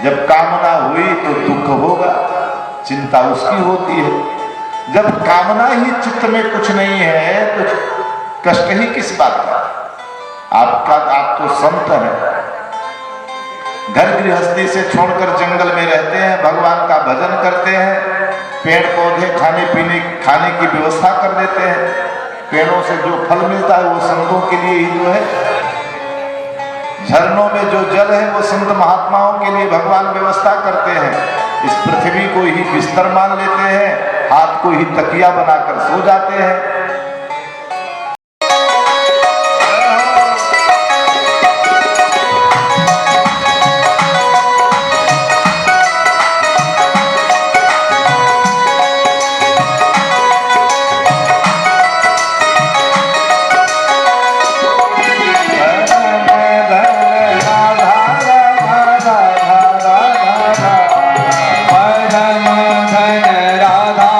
जब कामना हुई तो दुख होगा, चिंता उसकी होती है। जब कामना ही चित्त में कुछ नहीं है तो कष्ट ही किस बात का? आप तो संत हैं, घर गृहस्थी से छोड़कर जंगल में रहते हैं, भगवान का भजन करते हैं, पेड़ पौधे खाने की व्यवस्था कर देते हैं। पेड़ों से जो फल मिलता है वो संतों के लिए ही तो है। झरनों में जो जल है वो संत महात्माओं के लिए भगवान व्यवस्था करते हैं। इस पृथ्वी को ही बिस्तर मान लेते हैं, हाथ को ही तकिया बनाकर सो जाते हैं। राधा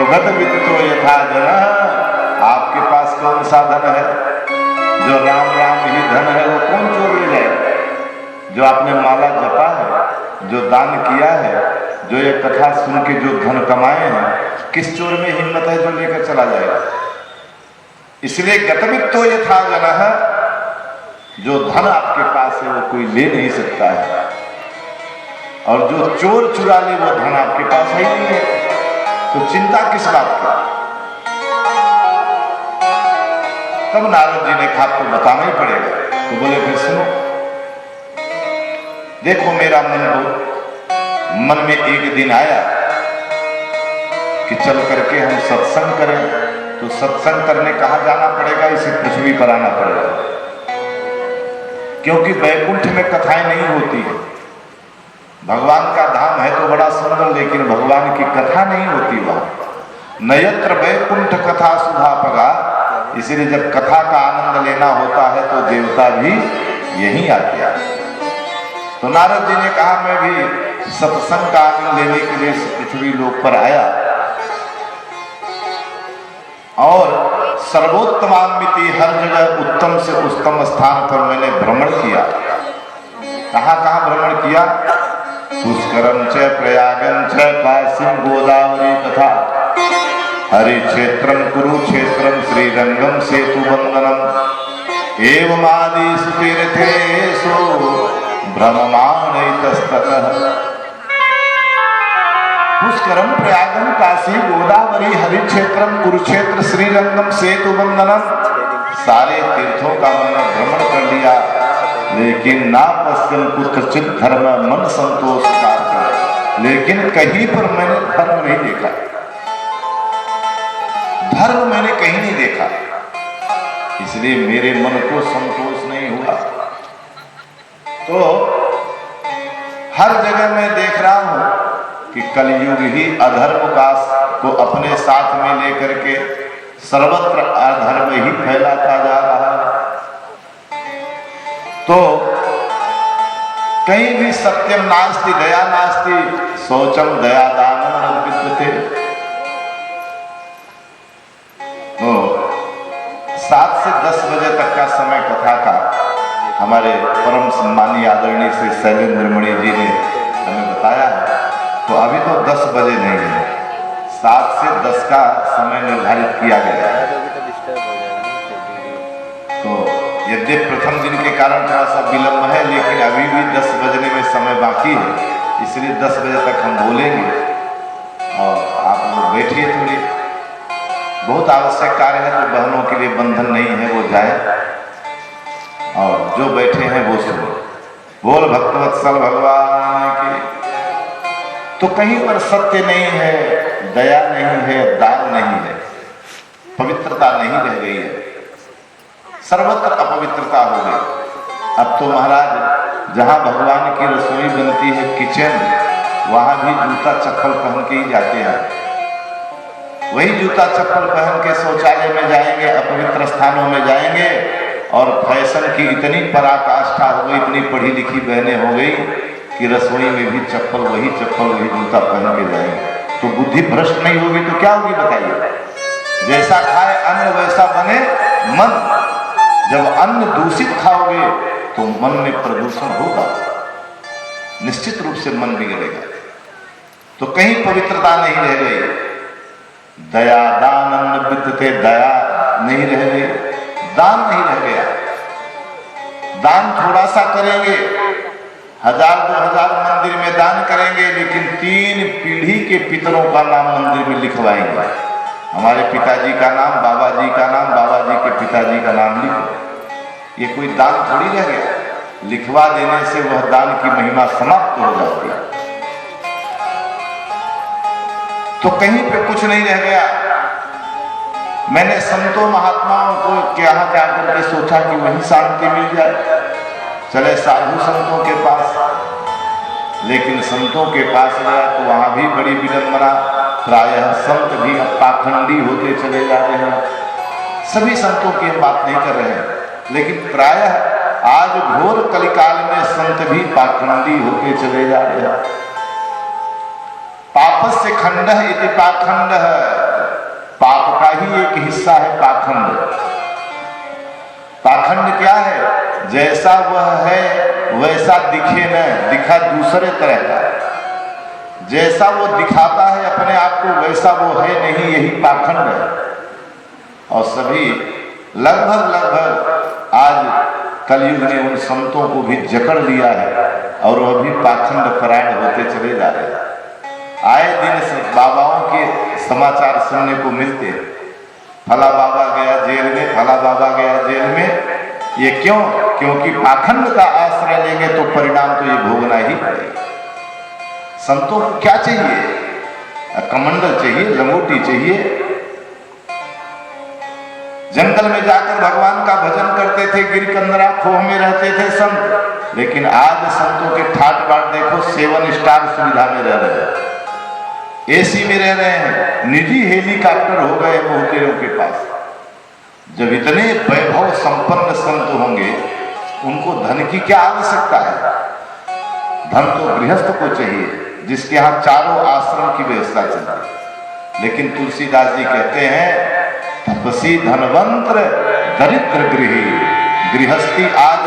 गत वित्त तो यथा जन, आपके पास कौन सा धन है? जो राम राम ही धन है वो कौन चोर ले जाएगा? जो आपने माला जपा है, जो दान किया है, जो ये कथा सुन के जो धन कमाए हैं, किस चोर में हिम्मत है जो लेकर चला जाएगा? इसलिए गतवित्तो यथा जन, जो धन आपके पास है वो कोई ले नहीं सकता है, और जो चोर चुरा ले वो धन आपके पास है ही नहीं है, तो चिंता किस बात की? तब नारद जी ने कहा तो बताना ही पड़ेगा। तो बोले फिर सुनो, देखो मेरा मन में एक दिन आया कि चल करके हम सत्संग करें, तो सत्संग करने कहाँ जाना पड़ेगा? इसी पृथ्वी पर आना पड़ेगा, क्योंकि वैकुंठ में कथाएं नहीं होती है। भगवान का धाम है तो बड़ा सुंदर, लेकिन भगवान की कथा नहीं होती वहां। नयत्र वैकुंठ कथा सुधापगा, इसलिए जब कथा का आनंद लेना होता है तो देवता भी यहीं आते हैं। तो नारद जी ने कहा मैं भी सत्संग का आनंद लेने के लिए पृथ्वी लोक पर आया, और सर्वोत्तमान्विति हर जगह उत्तम से उत्तम स्थान पर मैंने भ्रमण किया। कहाँ कहाँ भ्रमण किया? पुष्करम च प्रयागं च काशीं गोदावरी तथा हरि क्षेत्रम कुरुक्षेत्रम श्रीरंगम सेतुबंधनम एवमादिषु तीर्थेषु भ्रममाणैतस्ततः। पुष्करम प्रयागं काशी गोदावरी हरि क्षेत्रम कुरुक्षेत्र श्रीरंगम सेतुबंधनम, सारे तीर्थों का मैंने भ्रमण कर लिया, लेकिन ना पश्चिम कुत्रचित धर्म मन संतोष कर, लेकिन कहीं पर मैंने धर्म नहीं देखा, धर्म मैंने कहीं नहीं देखा, इसलिए मेरे मन को संतोष नहीं हुआ। तो हर जगह मैं देख रहा हूं कि कलयुग ही अधर्म का को अपने साथ में लेकर के सर्वत्र अधर्म ही फैलाता जा रहा है। तो कहीं भी सत्यम नास्ति दया नास्ति, शौचम दया दानम विद्यते। तो 7 से 10 बजे तक का समय कथा का हमारे परम सम्मानीय आदरणीय श्री शैलेंद्र मणि जी ने हमें बताया है। तो अभी तो 10 बजे नहीं है, 7 से 10 का समय निर्धारित किया गया है। तो यद्यपि प्रथम दिन के कारण थोड़ा सा विलंब है, लेकिन अभी भी 10 बजने में समय बाकी है, इसलिए 10 बजे तक हम बोलेंगे और आप लोग बैठिए। थोड़ी बहुत आवश्यक कार्य है, तो बहनों के लिए बंधन नहीं है, वो जाए, और जो बैठे हैं वो सुनो। बोल भक्तवत्सल भगवान की। तो कहीं पर सत्य नहीं है, दया नहीं है, दान नहीं है, पवित्रता नहीं रह गई है, सर्वत्र अपवित्रता हो गई। अब तो महाराज जहां भगवान की रसोई बनती है, किचन, वहां भी जूता चप्पल पहन के ही जाते हैं। वही जूता चप्पल पहन के शौचालय में जाएंगे, अपवित्र स्थानों में जाएंगे, और फैशन की इतनी पराकाष्ठा हो गई, इतनी पढ़ी लिखी बहनें हो गई कि रसोई में भी चप्पल, वही जूता पहन के जाएंगे। तो बुद्धि भ्रष्ट नहीं होगी तो क्या होगी बताइए? जैसा खाए अन्न वैसा बने मन। जब अन्न दूषित खाओगे तो मन में प्रदूषण होगा, निश्चित रूप से मन बिगड़ेगा। तो कहीं पवित्रता नहीं रह गई। दया दान विद्यते, दया नहीं रह गई, दान नहीं रह गया। दान थोड़ा सा करेंगे, 1000-2000 मंदिर में दान करेंगे, लेकिन 3 पीढ़ी के पितरों का नाम मंदिर में लिखवाएंगे। हमारे पिताजी का नाम, बाबा जी का नाम, बाबा जी के पिताजी का नाम लिखो। ये कोई दान थोड़ी रह गया। लिखवा देने से वह दान की महिमा समाप्त हो जाती है। तो कहीं पे कुछ नहीं रह गया। मैंने संतों महात्माओं को यहाँ जाकर के सोचा कि वही शांति मिल जाए, चले साधु संतों के पास। लेकिन संतों के पास गया तो वहां भी बड़ी विडंबना। प्रायः संत भी अब पाखंडी होते चले जा रहे हैं। सभी संतों की हम बात नहीं कर रहे हैं, लेकिन प्रायः आज घोर कलिकाल में संत भी पाखंडी होते चले जा रहे हैं। पापस्य खंडः इति पाखंडः, ही एक हिस्सा है पाखंड। पाखंड क्या है? जैसा वह है वैसा दिखे न, दिखा दूसरे तरह का। जैसा वो दिखाता है अपने आप को वैसा वो है नहीं, यही पाखंड है। और सभी लगभग आज कलयुग ने उन संतों को भी जकड़ लिया है और वह भी पाखंड परायण होते चले जा रहे हैं। आए दिन बाबाओं के समाचार सुनने को मिलते हैं, फला बाबा गया जेल में, फला बाबा गया जेल में। ये क्यों? क्योंकि पाखंड का आश्रय लेंगे तो परिणाम तो ये भोगना ही पड़ेगा। संतों को क्या चाहिए? कमंडल चाहिए, लंगोटी चाहिए। जंगल में जाकर भगवान का भजन करते थे, गिरकंदरा खोह में रहते थे संत। लेकिन आज संतों के ठाट बाट देखो, 7 स्टार सुविधा में रह रहे हैं, एसी में रह रहे हैं, निजी हेलीकॉप्टर हो गए मोहतेरों के पास। जब इतने वैभव संपन्न संत होंगे, उनको धन की क्या आवश्यकता है? धन तो गृहस्थ को चाहिए जिसके यहाँ चारों आश्रम की व्यवस्था चलती है। लेकिन तुलसीदास जी कहते हैं, तपसी धनवंत दरिद्र गृही। गृहस्थी आज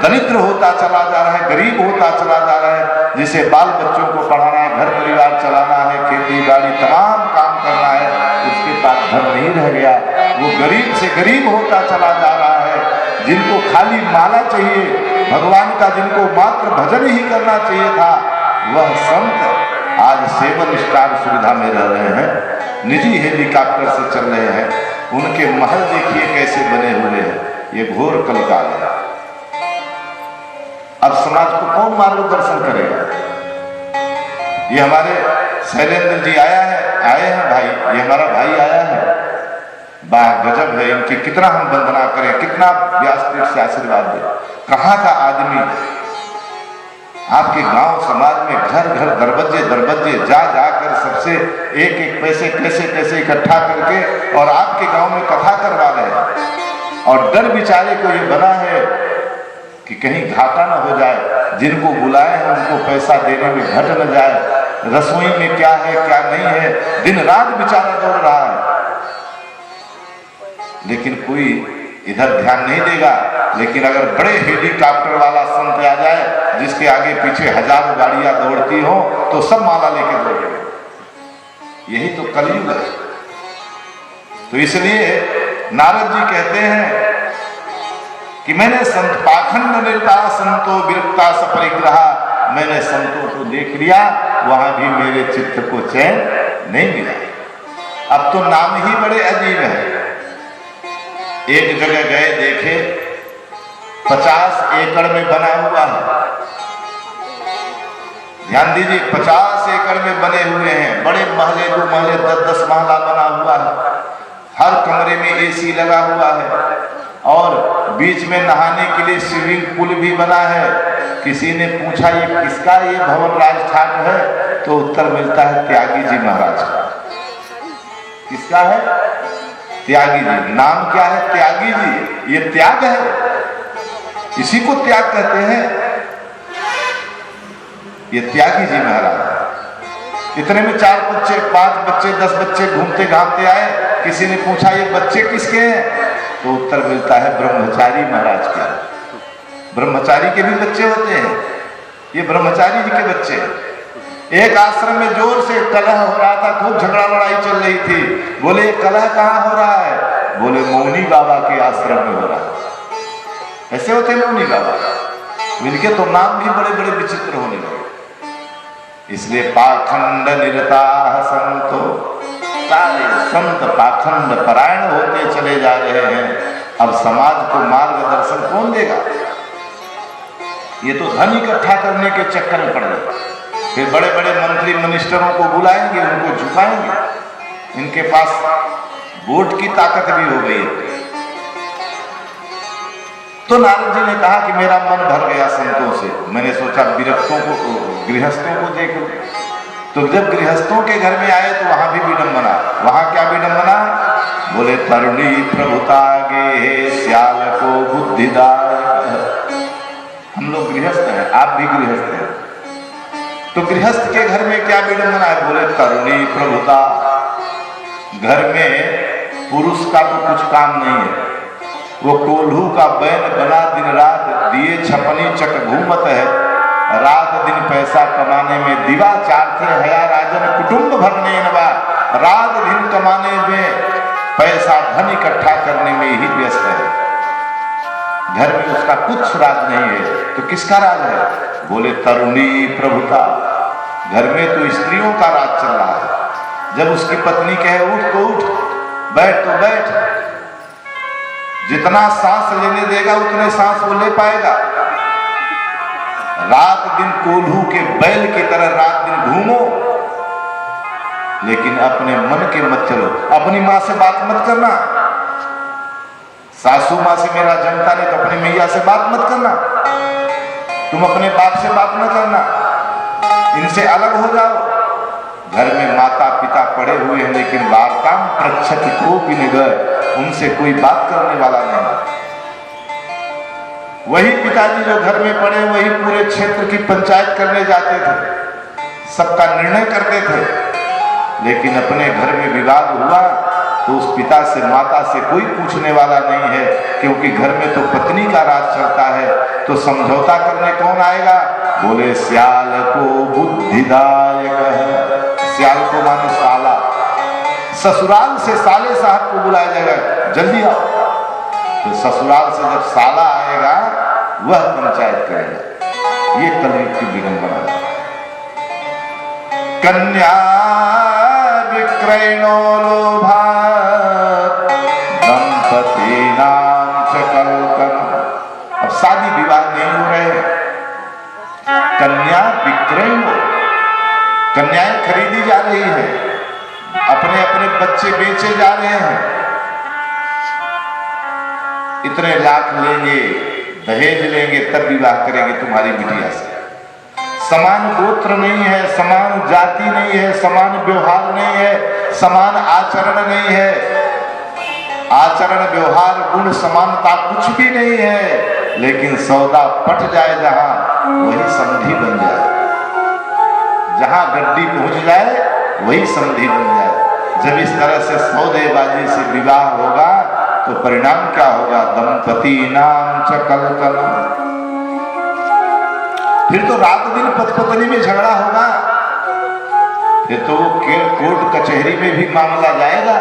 दरिद्र होता चला जा रहा है, गरीब होता चला जा रहा है। जिसे बाल बच्चों को पढ़ाना है, घर परिवार चलाना है, खेती बाड़ी तमाम काम करना है, उसके पास धन नहीं रह गया। वो गरीब से गरीब होता चला जा रहा है। जिनको खाली माला चाहिए भगवान का, जिनको मात्र भजन ही करना चाहिए था, वह संत आज 7 स्टार सुविधा में रह रहे हैं, निजी हेलीकॉप्टर से चल रहे हैं। उनके महल देखिए कैसे बने हुए हैं। ये घोर कलिकाल है। अब समाज को कौन मार्गदर्शन करेगा? ये हमारे शैलेंद्र जी आए हैं भाई, ये हमारा भाई आया है। वाह गजब है इनकी, कितना हम वंदना करें, कितना व्यासपीठ से आशीर्वाद दे। कहाँ का आदमी आपके गांव समाज में घर घर दरबज्जे जा जाकर सबसे एक पैसे कैसे इकट्ठा करके और आपके गांव में कथा करवा रहे हैं। और डर बेचारे को ये बना है कि कहीं घाटा न हो जाए, जिनको बुलाए हैं उनको पैसा देने में घट न जाए, रसोई में क्या है क्या नहीं है, दिन रात बेचारा दौड़ रहा है। लेकिन कोई इधर ध्यान नहीं देगा। लेकिन अगर बड़े हेलीकॉप्टर वाला संत आ जाए जिसके आगे पीछे हजारों गाड़ियां दौड़ती हो, तो सब माला लेके दौड़ेंगे। यही तो कलयुग है। तो इसलिए नारद जी कहते हैं कि मैंने संत पाखंड निरता संतो विरक्ता सपरिग्रहा, मैंने संतों को देख लिया, वहां भी मेरे चित्त को चैन नहीं मिला। अब तो नाम ही बड़े अजीब है। एक जगह गए, देखे 50 एकड़ में बना हुआ है। ध्यान दीजिए, 50 एकड़ में बने हुए हैं, बड़े महले 2 महले 10-10 महला बना हुआ है। हर कमरे में एसी लगा हुआ है और बीच में नहाने के लिए स्विमिंग पूल भी बना है। किसी ने पूछा ये किसका ये भवन राजस्थान है? तो उत्तर मिलता है त्यागी जी महाराज का। किसका है? त्यागी जी। नाम क्या है? त्यागी जी। ये त्याग है, इसी को त्याग कहते हैं। ये त्यागी जी महाराज। इतने में 4 बच्चे 5 बच्चे 10 बच्चे घूमते घामते आए। किसी ने पूछा ये बच्चे किसके हैं? तो उत्तर मिलता है ब्रह्मचारी महाराज के। ब्रह्मचारी के भी बच्चे होते हैं, ये ब्रह्मचारी जी के बच्चे हैं। एक आश्रम में जोर से कलह हो रहा था, खूब झगड़ा लड़ाई चल रही थी। बोले कलह कहाँ हो रहा है? बोले मौनी बाबा के आश्रम में हो रहा है। ऐसे होते मौनी बाबा, इनके तो नाम भी बड़े बड़े विचित्र होने लगे। इसलिए पाखंड निरता संतो, सारे संत पाखंड परायण होते चले जा रहे हैं। अब समाज को मार्गदर्शन कौन देगा? ये तो धन इकट्ठा करने के चक्कर में पड़ रहे। फिर बड़े बड़े मंत्री मिनिस्टरों को बुलाएंगे, उनको झुकाएंगे। इनके पास वोट की ताकत भी हो गई है। तो नारद जी ने कहा कि मेरा मन भर गया संतों से। मैंने सोचा विरक्तों को, गृहस्थों को देख लूं। तो जब गृहस्थों के घर में आए तो वहां भी विडंबना। वहां क्या विडंबना? बोले तरुणी प्रभुता गे श्याल को बुद्धिदाय। हम लोग गृहस्थ हैं, आप भी गृहस्थ हैं। तो गृहस्थ के घर में क्या विडंबना है? बोले तरुणी प्रभुता। घर में पुरुष का तो कुछ काम नहीं है। वो कोल्हू का बैल बना दिन रात दिए छपनी चक घूमत है, रात दिन पैसा कमाने में दिवा चारते हया राजन कुटुंब भरने नवा, रात दिन कमाने में पैसा धन इकट्ठा करने में ही व्यस्त है। घर में उसका कुछ राज नहीं है, तो किसका राज है? बोले तरुणी प्रभुता। घर में तो स्त्रियों का राज चल रहा है। जब उसकी पत्नी कहे उठ तो उठ, बैठ तो बैठ, जितना सांस लेने देगा उतने सांस वो ले पाएगा। रात दिन कोल्हू के बैल की तरह रात दिन घूमो, लेकिन अपने मन के मत चलो। अपनी मां से बात मत करना, सासू मां से मेरा जमता नहीं तो अपनी मैया से बात मत करना, तुम अपने बाप से बात मत करना, इनसे अलग हो जाओ। घर में माता पिता पड़े हुए हैं, लेकिन वार्ता प्रक्षत को भी निगर, उनसे कोई बात करने वाला नहीं। वही पिताजी जो घर में पड़े वही पूरे क्षेत्र की पंचायत करने जाते थे, सबका निर्णय करते थे, लेकिन अपने घर में विवाद हुआ तो उस पिता से माता से कोई पूछने वाला नहीं है, क्योंकि घर में तो पत्नी का राज चलता है। तो समझौता करने कौन आएगा? बोले सियाल को बुद्धिदायक है। सियाल को माने साला, ससुराल से साले साहब को बुलाया जाएगा, जल्दी आओ। तो ससुराल से जब साला आएगा वह पंचायत करेगा। ये कलयुग की विडंबना है। कन्या विक्रयणो लोभात् दंपतीनां च कल्कनम्। अब शादी विवाह नहीं हो रहे, कन्या विक्रय हो, कन्याएं खरीदी जा रही है, अपने अपने बच्चे बेचे जा रहे हैं। इतने लाख लेंगे, दहेज लेंगे, तब विवाह करेंगे तुम्हारी बिटिया से। समान गोत्र नहीं है, समान जाति नहीं है, समान व्यवहार नहीं है, समान आचरण नहीं है। आचरण व्यवहार गुण समानता कुछ भी नहीं है, लेकिन सौदा पट जाए जहां वही संधि बन जाए, जहां गड्डी पहुंच जाए वही संधि बन जाए। जब इस तरह से सौदेबाजी से विवाह होगा तो परिणाम क्या होगा? दंपति नाम च कलकलम्। फिर तो रात दिन पति में झगड़ा होगा, फिर तो कोर्ट कचहरी में भी मामला जाएगा,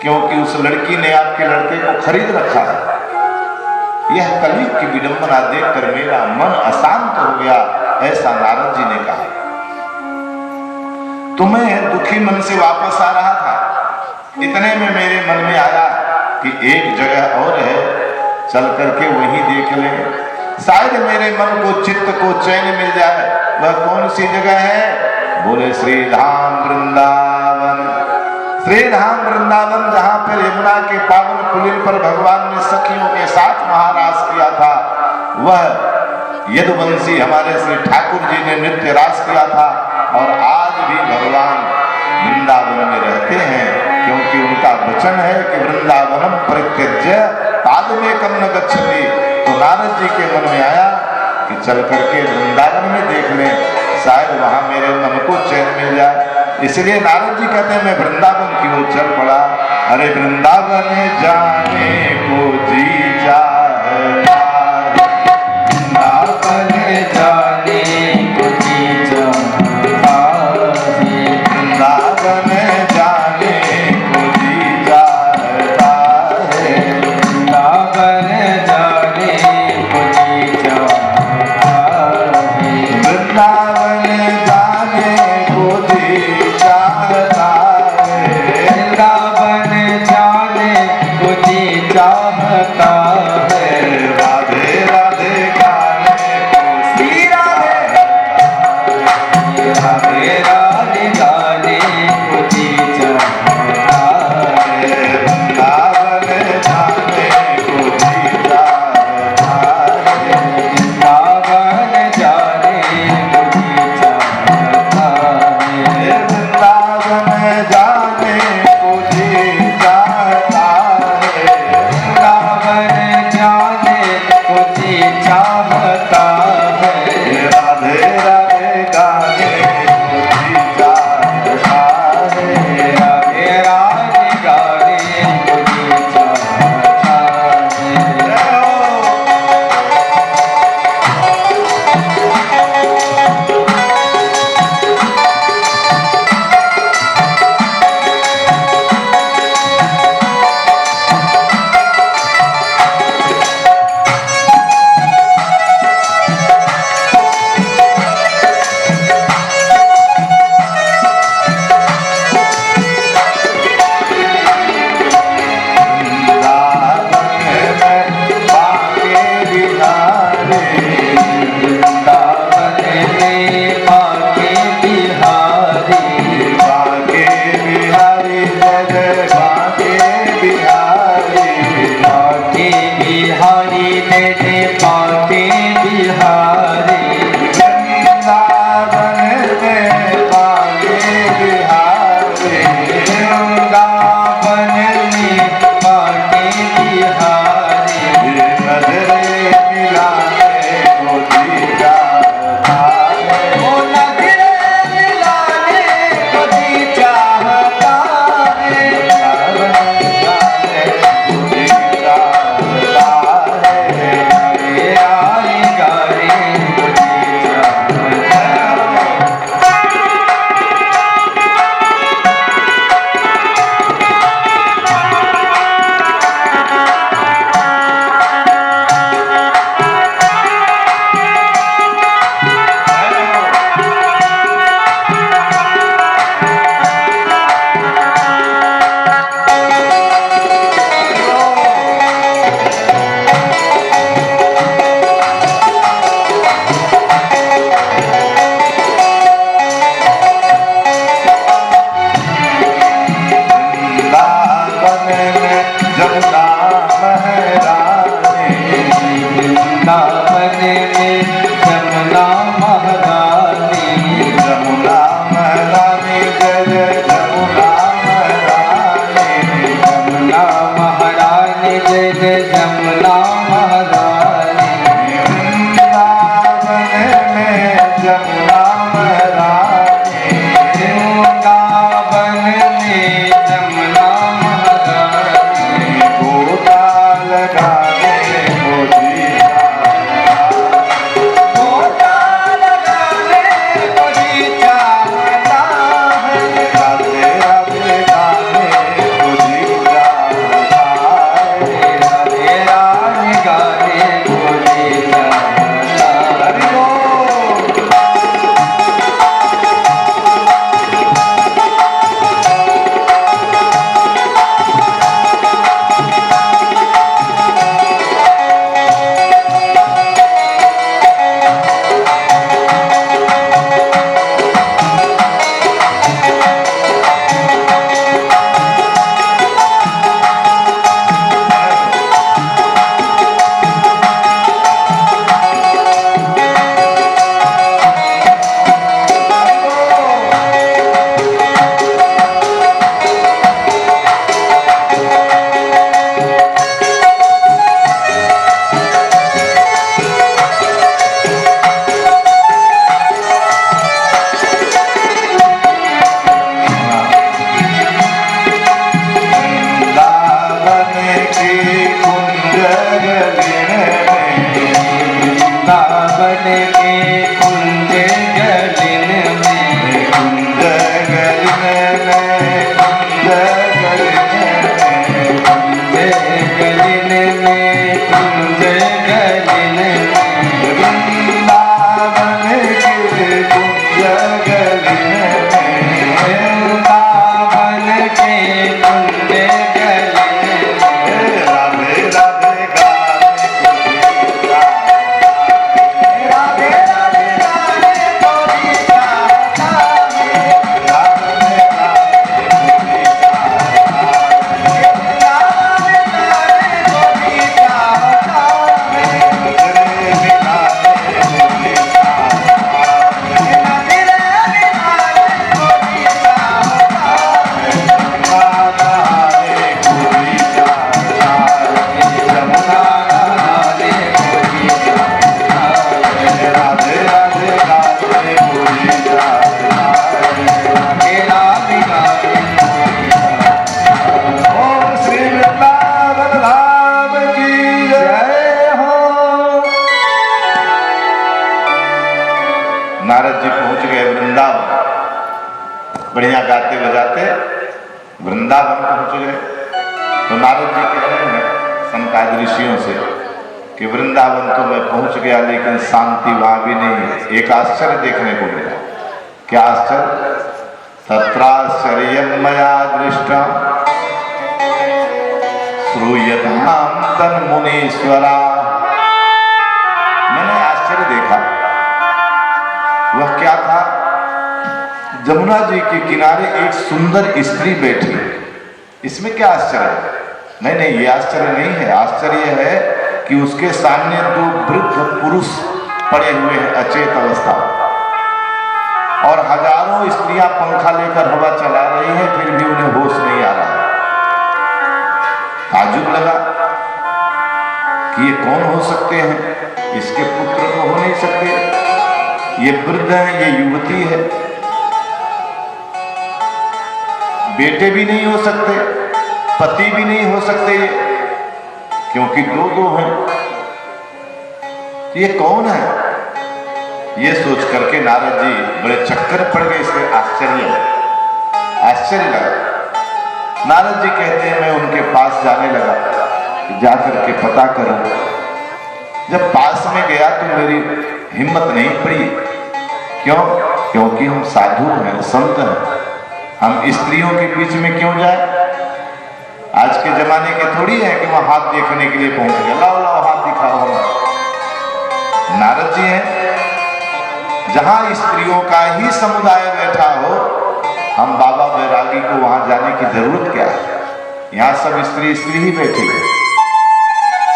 क्योंकि उस लड़की ने आपके लड़के को खरीद रखा है। यह कलयुग की विडंबना देखकर मेरा मन अशांत हो गया, ऐसा नारद जी ने कहा। तो मैं दुखी मन से वापस आ रहा था, इतने में मेरे मन में आया कि एक जगह और है, चल करके वहीं देख लें, शायद मेरे मन को चित्त को चैन मिल जाए। वह कौन सी जगह है? बोले श्री धाम वृंदावन। श्री धाम वृंदावन, जहां पर यमुना के पावन पुलिन पर भगवान ने सखियों के साथ महारास किया था, वह यदुवंशी हमारे श्री ठाकुर जी ने नृत्य रास किया था। और आज भी भगवान वृंदावन में रहते हैं, क्योंकि उनका वचन है कि वृंदावनम परित्यज्य पादमेकं न गच्छति। तो नारद जी के मन में आया कि चल करके वृंदावन में देख लें, शायद वहां मेरे मन को चैन मिल जाए। इसलिए नारद जी कहते हैं मैं वृंदावन की ओर चल पड़ा। अरे वृंदावन जाने को जी चाहता है, वृंदावन जाने को जी चाहता है, वृंदावन जाने को जी चाहता है, वृंदावन जाने को जी चाहता है, वृंदावन जाने को जी चाहता है, वृंदावन जाने को जी चाहता है। राधे राधे गाने को श्री राधे राधे राधे गाने को जी कुंज गले राधे राधे गाने तुझे राधे राधे गाने कोई चाहता है राधे गाने तुझे राधे गाने कोई चाहता है तेरे बिगाने तुझे तेरे बिगाने कोई चाहता है गाने तुझे जमुना नहाने कोई चाहता है राधे राधे गाने तुझे अकेला बिगाने कोई ओम श्री वृंदावन धाम की जय। जय हो। नारद जी पहुंच गए वृंदावन, बढ़िया गाते बजाते वृंदावन पहुंच गए। तो नारद जी कह रहे हैं सनकादि ऋषियों से कि वृंदावन तो मैं पहुंच गया लेकिन शांति वहां भी नहीं है। एक आश्चर्य देखने को मिला। क्या आश्चर्य? तत्राश्चर्यं मया दृष्टं श्रूयतां तन्मुनीश्वरा। मैंने आश्चर्य देखा। वह क्या था? जमुना जी के किनारे एक सुंदर स्त्री बैठी। इसमें क्या आश्चर्य है? नहीं नहीं, ये आश्चर्य नहीं है। आश्चर्य है कि उसके सामने दो वृद्ध पुरुष पड़े हुए हैं अचेत अवस्था और हजारों स्त्रियां पंखा लेकर हवा चला रही हैं, फिर भी उन्हें होश नहीं आ रहा है। ताज्जुब लगा कि ये कौन हो सकते हैं? इसके पुत्र तो हो नहीं सकते। ये वृद्ध है, ये युवती है, बेटे भी नहीं हो सकते, पति भी नहीं हो सकते ये, क्योंकि दो दो हैं। ये कौन है? ये सोच करके नारद जी बड़े चक्कर पड़ गए। इसमें आश्चर्य लगा। नारद जी कहते हैं मैं उनके पास जाने लगा, जाकर के पता करूं। जब पास में गया तो मेरी हिम्मत नहीं पड़ी। क्यों? क्योंकि हम साधु हैं, संत हैं, हम स्त्रियों के बीच में क्यों जाए? आज के जमाने के थोड़ी है कि वहां हाथ देखने के लिए पहुंच गए, लाओ लाओ हाथ दिखाओ। हम नारद जी हैं, जहां स्त्रियों का ही समुदाय बैठा हो, हम बाबा बैरागी को वहां जाने की जरूरत क्या है? यहाँ सब स्त्री स्त्री ही बैठी है।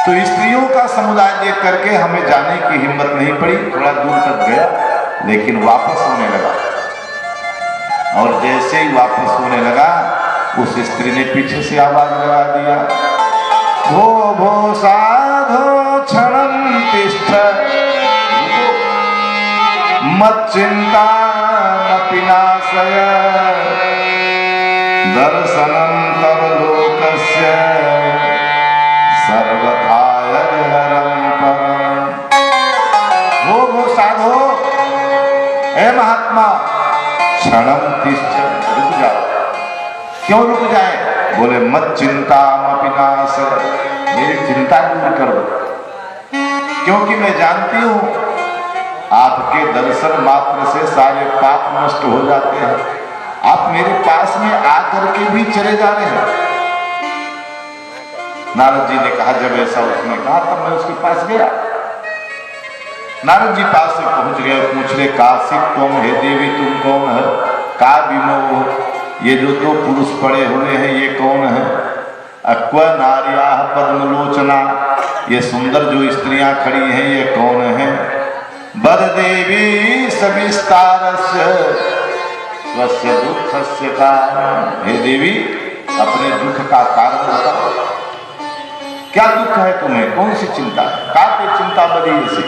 तो स्त्रियों का समुदाय देख करके हमें जाने की हिम्मत नहीं पड़ी। थोड़ा दूर तक गया लेकिन वापस होने लगा, और जैसे ही वापस होने लगा उस स्त्री ने पीछे से आवाज लगा दिया, भो भो साधो क्षणं तिष्ठ मच्चिन्तामपि नाशय दर्शनं तव लोकस्य सर्वथा यदहरं परम्। भो साधो, हे महात्मा, क्षणं तिष्ठ, रुक जाओ। क्यों रुक जाए? बोले मत चिंता मपिनाश, मेरी चिंता दूर कर दो, क्योंकि मैं जानती हूं आपके दर्शन मात्र से सारे पाप नष्ट हो जाते हैं। आप मेरे पास में आकर के भी चले जा रहे हैं। नारद जी ने कहा, जब ऐसा उसने कहा तब मैं उसके पास गया। नारद जी पास से पहुंच गए, पूछ ले काशिक तुम, हे देवी तुम कौन है? का विमोह, ये जो दो पुरुष पड़े हुए हैं ये कौन है? अक्व नार्या पद्मलोचना, ये सुंदर जो स्त्रियां खड़ी हैं ये कौन है? बद देवी सविस्तारस्य स्वस्य दुःखस्य कारण। हे देवी, अपने दुख का कारण बताओ। क्या दुख है तुम्हें? कौन सी चिंता है? काते चिंता बदी से।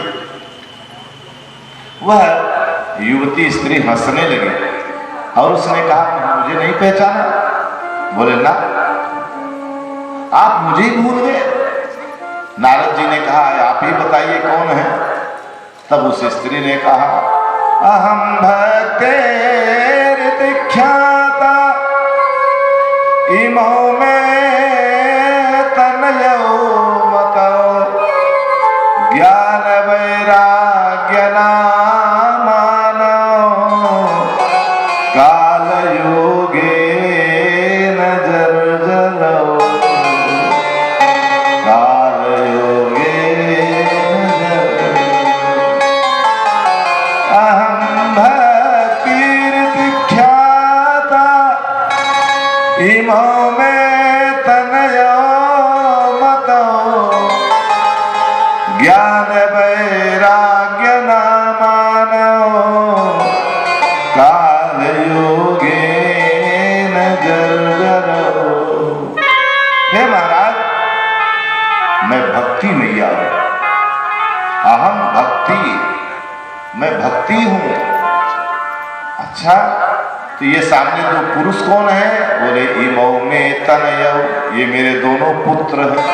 वह युवती स्त्री हंसने लगी और उसने कहा, मुझे नहीं पहचाना? बोले ना, आप मुझे ही भूल गए। नारद जी ने कहा, आप ही बताइए कौन है? तब उस स्त्री ने कहा, अहम भक्तेर्दीख्याता इमो में तनयो मत ज्ञान वैराग्य नामानो काल योगे न इमो में तनयो मतो ज्ञान वैराग्य न मानो काल योगे न जर्जरो। हे महाराज, मैं भक्ति मैया हूं, अहम भक्ति, मैं भक्ति हूं। अच्छा, तो ये सामने दो पुरुष कौन है? बोले इमो में तनयो, ये मेरे दोनों पुत्र हैं।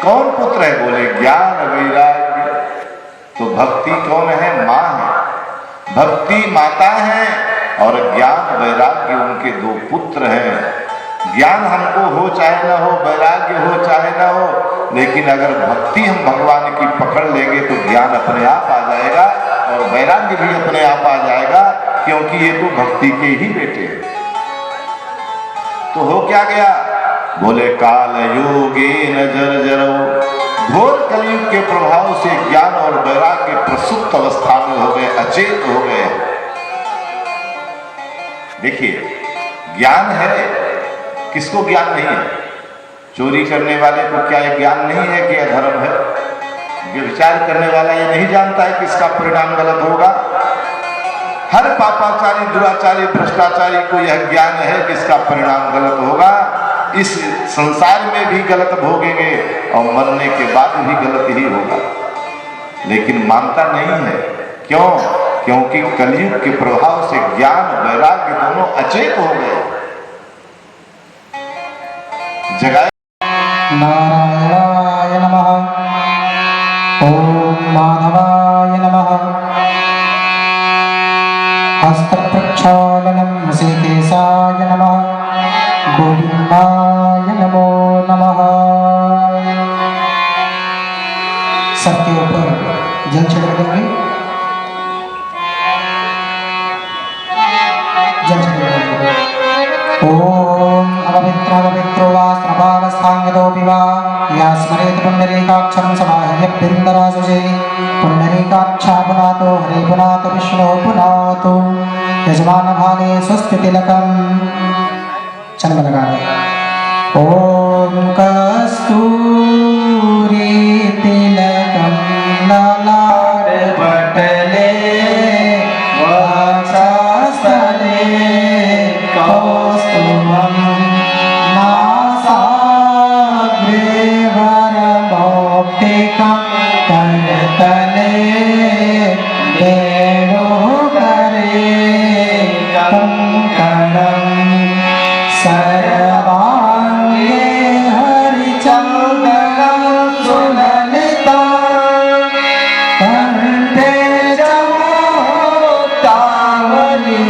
कौन पुत्र है? बोले ज्ञान वैराग्य। तो भक्ति कौन है? माँ है, भक्ति माता है और ज्ञान वैराग्य उनके दो पुत्र हैं। ज्ञान हमको हो चाहे ना हो, वैराग्य हो चाहे ना हो, लेकिन अगर भक्ति हम भगवान की पकड़ लेंगे तो ज्ञान अपने आप आ जाएगा और वैराग्य भी अपने आप आ जाएगा, क्योंकि ये तो भक्ति के ही बेटे हैं। तो हो क्या गया? बोले काल योगे न जर्जरो, घोर कलयुग के प्रभाव से ज्ञान और वैराग्य प्रसुप्त अवस्था में हो गए, अचेत हो गए। देखिए, ज्ञान है, किसको ज्ञान नहीं है? चोरी करने वाले को क्या ये ज्ञान नहीं है कि अधर्म है? व्यभिचार करने वाला ये नहीं जानता है कि इसका परिणाम गलत होगा? हर पापाचारी, दुराचारी, भ्रष्टाचारी को यह ज्ञान है कि इसका परिणाम गलत होगा, इस संसार में भी गलत भोगेंगे और मरने के बाद भी गलत ही होगा, लेकिन मानता नहीं है। क्यों? क्योंकि कलयुग के प्रभाव से ज्ञान वैराग्य दोनों अचेत हो गए। जगाए नारायणाय नमः, ओम माधवाय नमः। हस्तप्रक्षालनं ऋषिकेशाय नमः, गोविंदाय नमो नमः। सबके ऊपर जल छिड़क देंगे, जल छिड़क देंगे। ओम अपवित्रो वा स्त्रभावस्थांगतोऽपि वा या स्मरेत् पुण्डरीकाक्षं समाह्य पिन्दरासुजे। पुण्डरीकाक्षा पुनातो हरे पुनातो विष्णु पुनातो यजमान भागे स्वस्तितिलकम्। चंद्र लगा दे। ओम कस्तूरी तिलकं ललाट पटले वक्षस्थले कौस्तुभं नासाग्रे वरमौक्तिकं करतले वेणुकरे कंकणं सर्वाङ्गे हरिचन्दनं सुललितं कंठे च मुक्तावली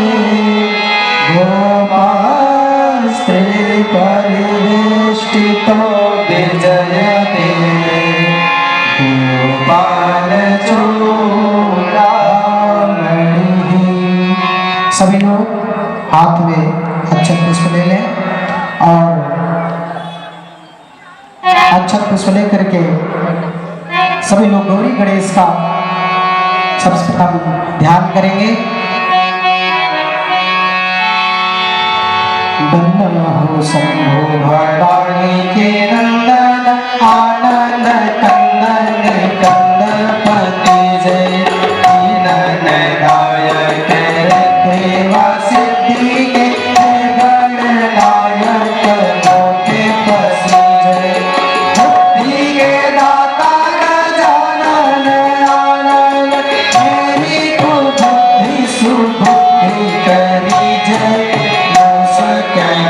गोपास्त्रीपरिवेष्टितो विजयते गोपालचूडामणिः। सभी लोग हाथ में अक्षत पुष्प ले लें और अक्षत पुष्प लेकर के सभी लोग गौरी गणेश का सबसे प्रथम ध्यान करेंगे। बंदो शंभो भवानी के नंदन आनंद कंदन कंदपति जय दीनन दायक देवा सिद्धि के गणनायक मोटे पसी जय बुद्धि के दाता गजानन आनंद मेरी को बुद्धि सुबुद्धि करी जय नमस्कार।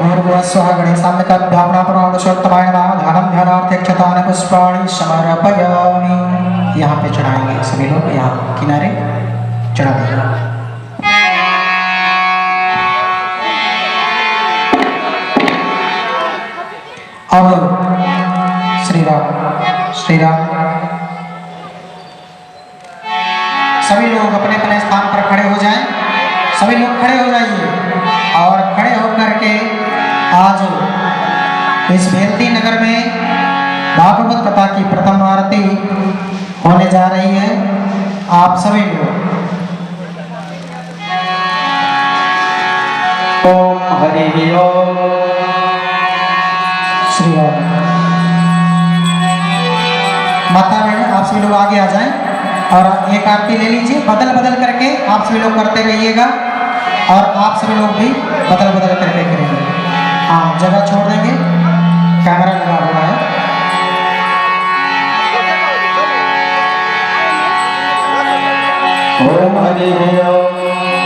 भूर्भुवः स्वः गणेशाम्बिकाभ्यां पुरुषोत्तमाय नमः ध्यानं ध्यानार्थे क्षतानि पुष्पाणि समर्पयामि। यहाँ पे चढ़ाएंगे सभी लोग, यहाँ किनारे चढ़ा देंगे। अब श्री राम श्री राम। सभी लोग अपने अपने स्थान पर खड़े हो जाएं, सभी लोग खड़े हो जाइए और खड़े होकर के आज इस भेलती नगर में भागवत कथा की प्रथम आरती होने जा रही है। आप सभी लोग ओम हरि ओम। श्री राम। माता बहन आप सभी लोग आगे आ जाएं और एक आरती ले लीजिए, बदल बदल करके आप सभी लोग करते रहिएगा और आप सभी लोग भी बदल बदल करके करेंगे। हाँ, जगह छोड़ देंगे, कैमरा लगा हुआ है। ओम हरि ओम।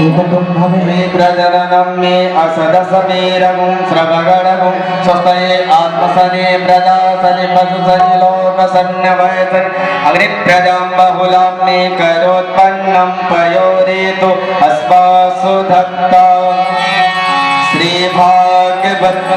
मे प्रजननं मे असदसमेरगुं श्रवगणगुं स्वस्तये आत्मसने प्रजासने पशुसने लोकसन्नवयसन् अग्निप्रजां बहुलां मे करोत्पन्नं पयोरेतु अस्मासु धत्ता। श्रीभागवत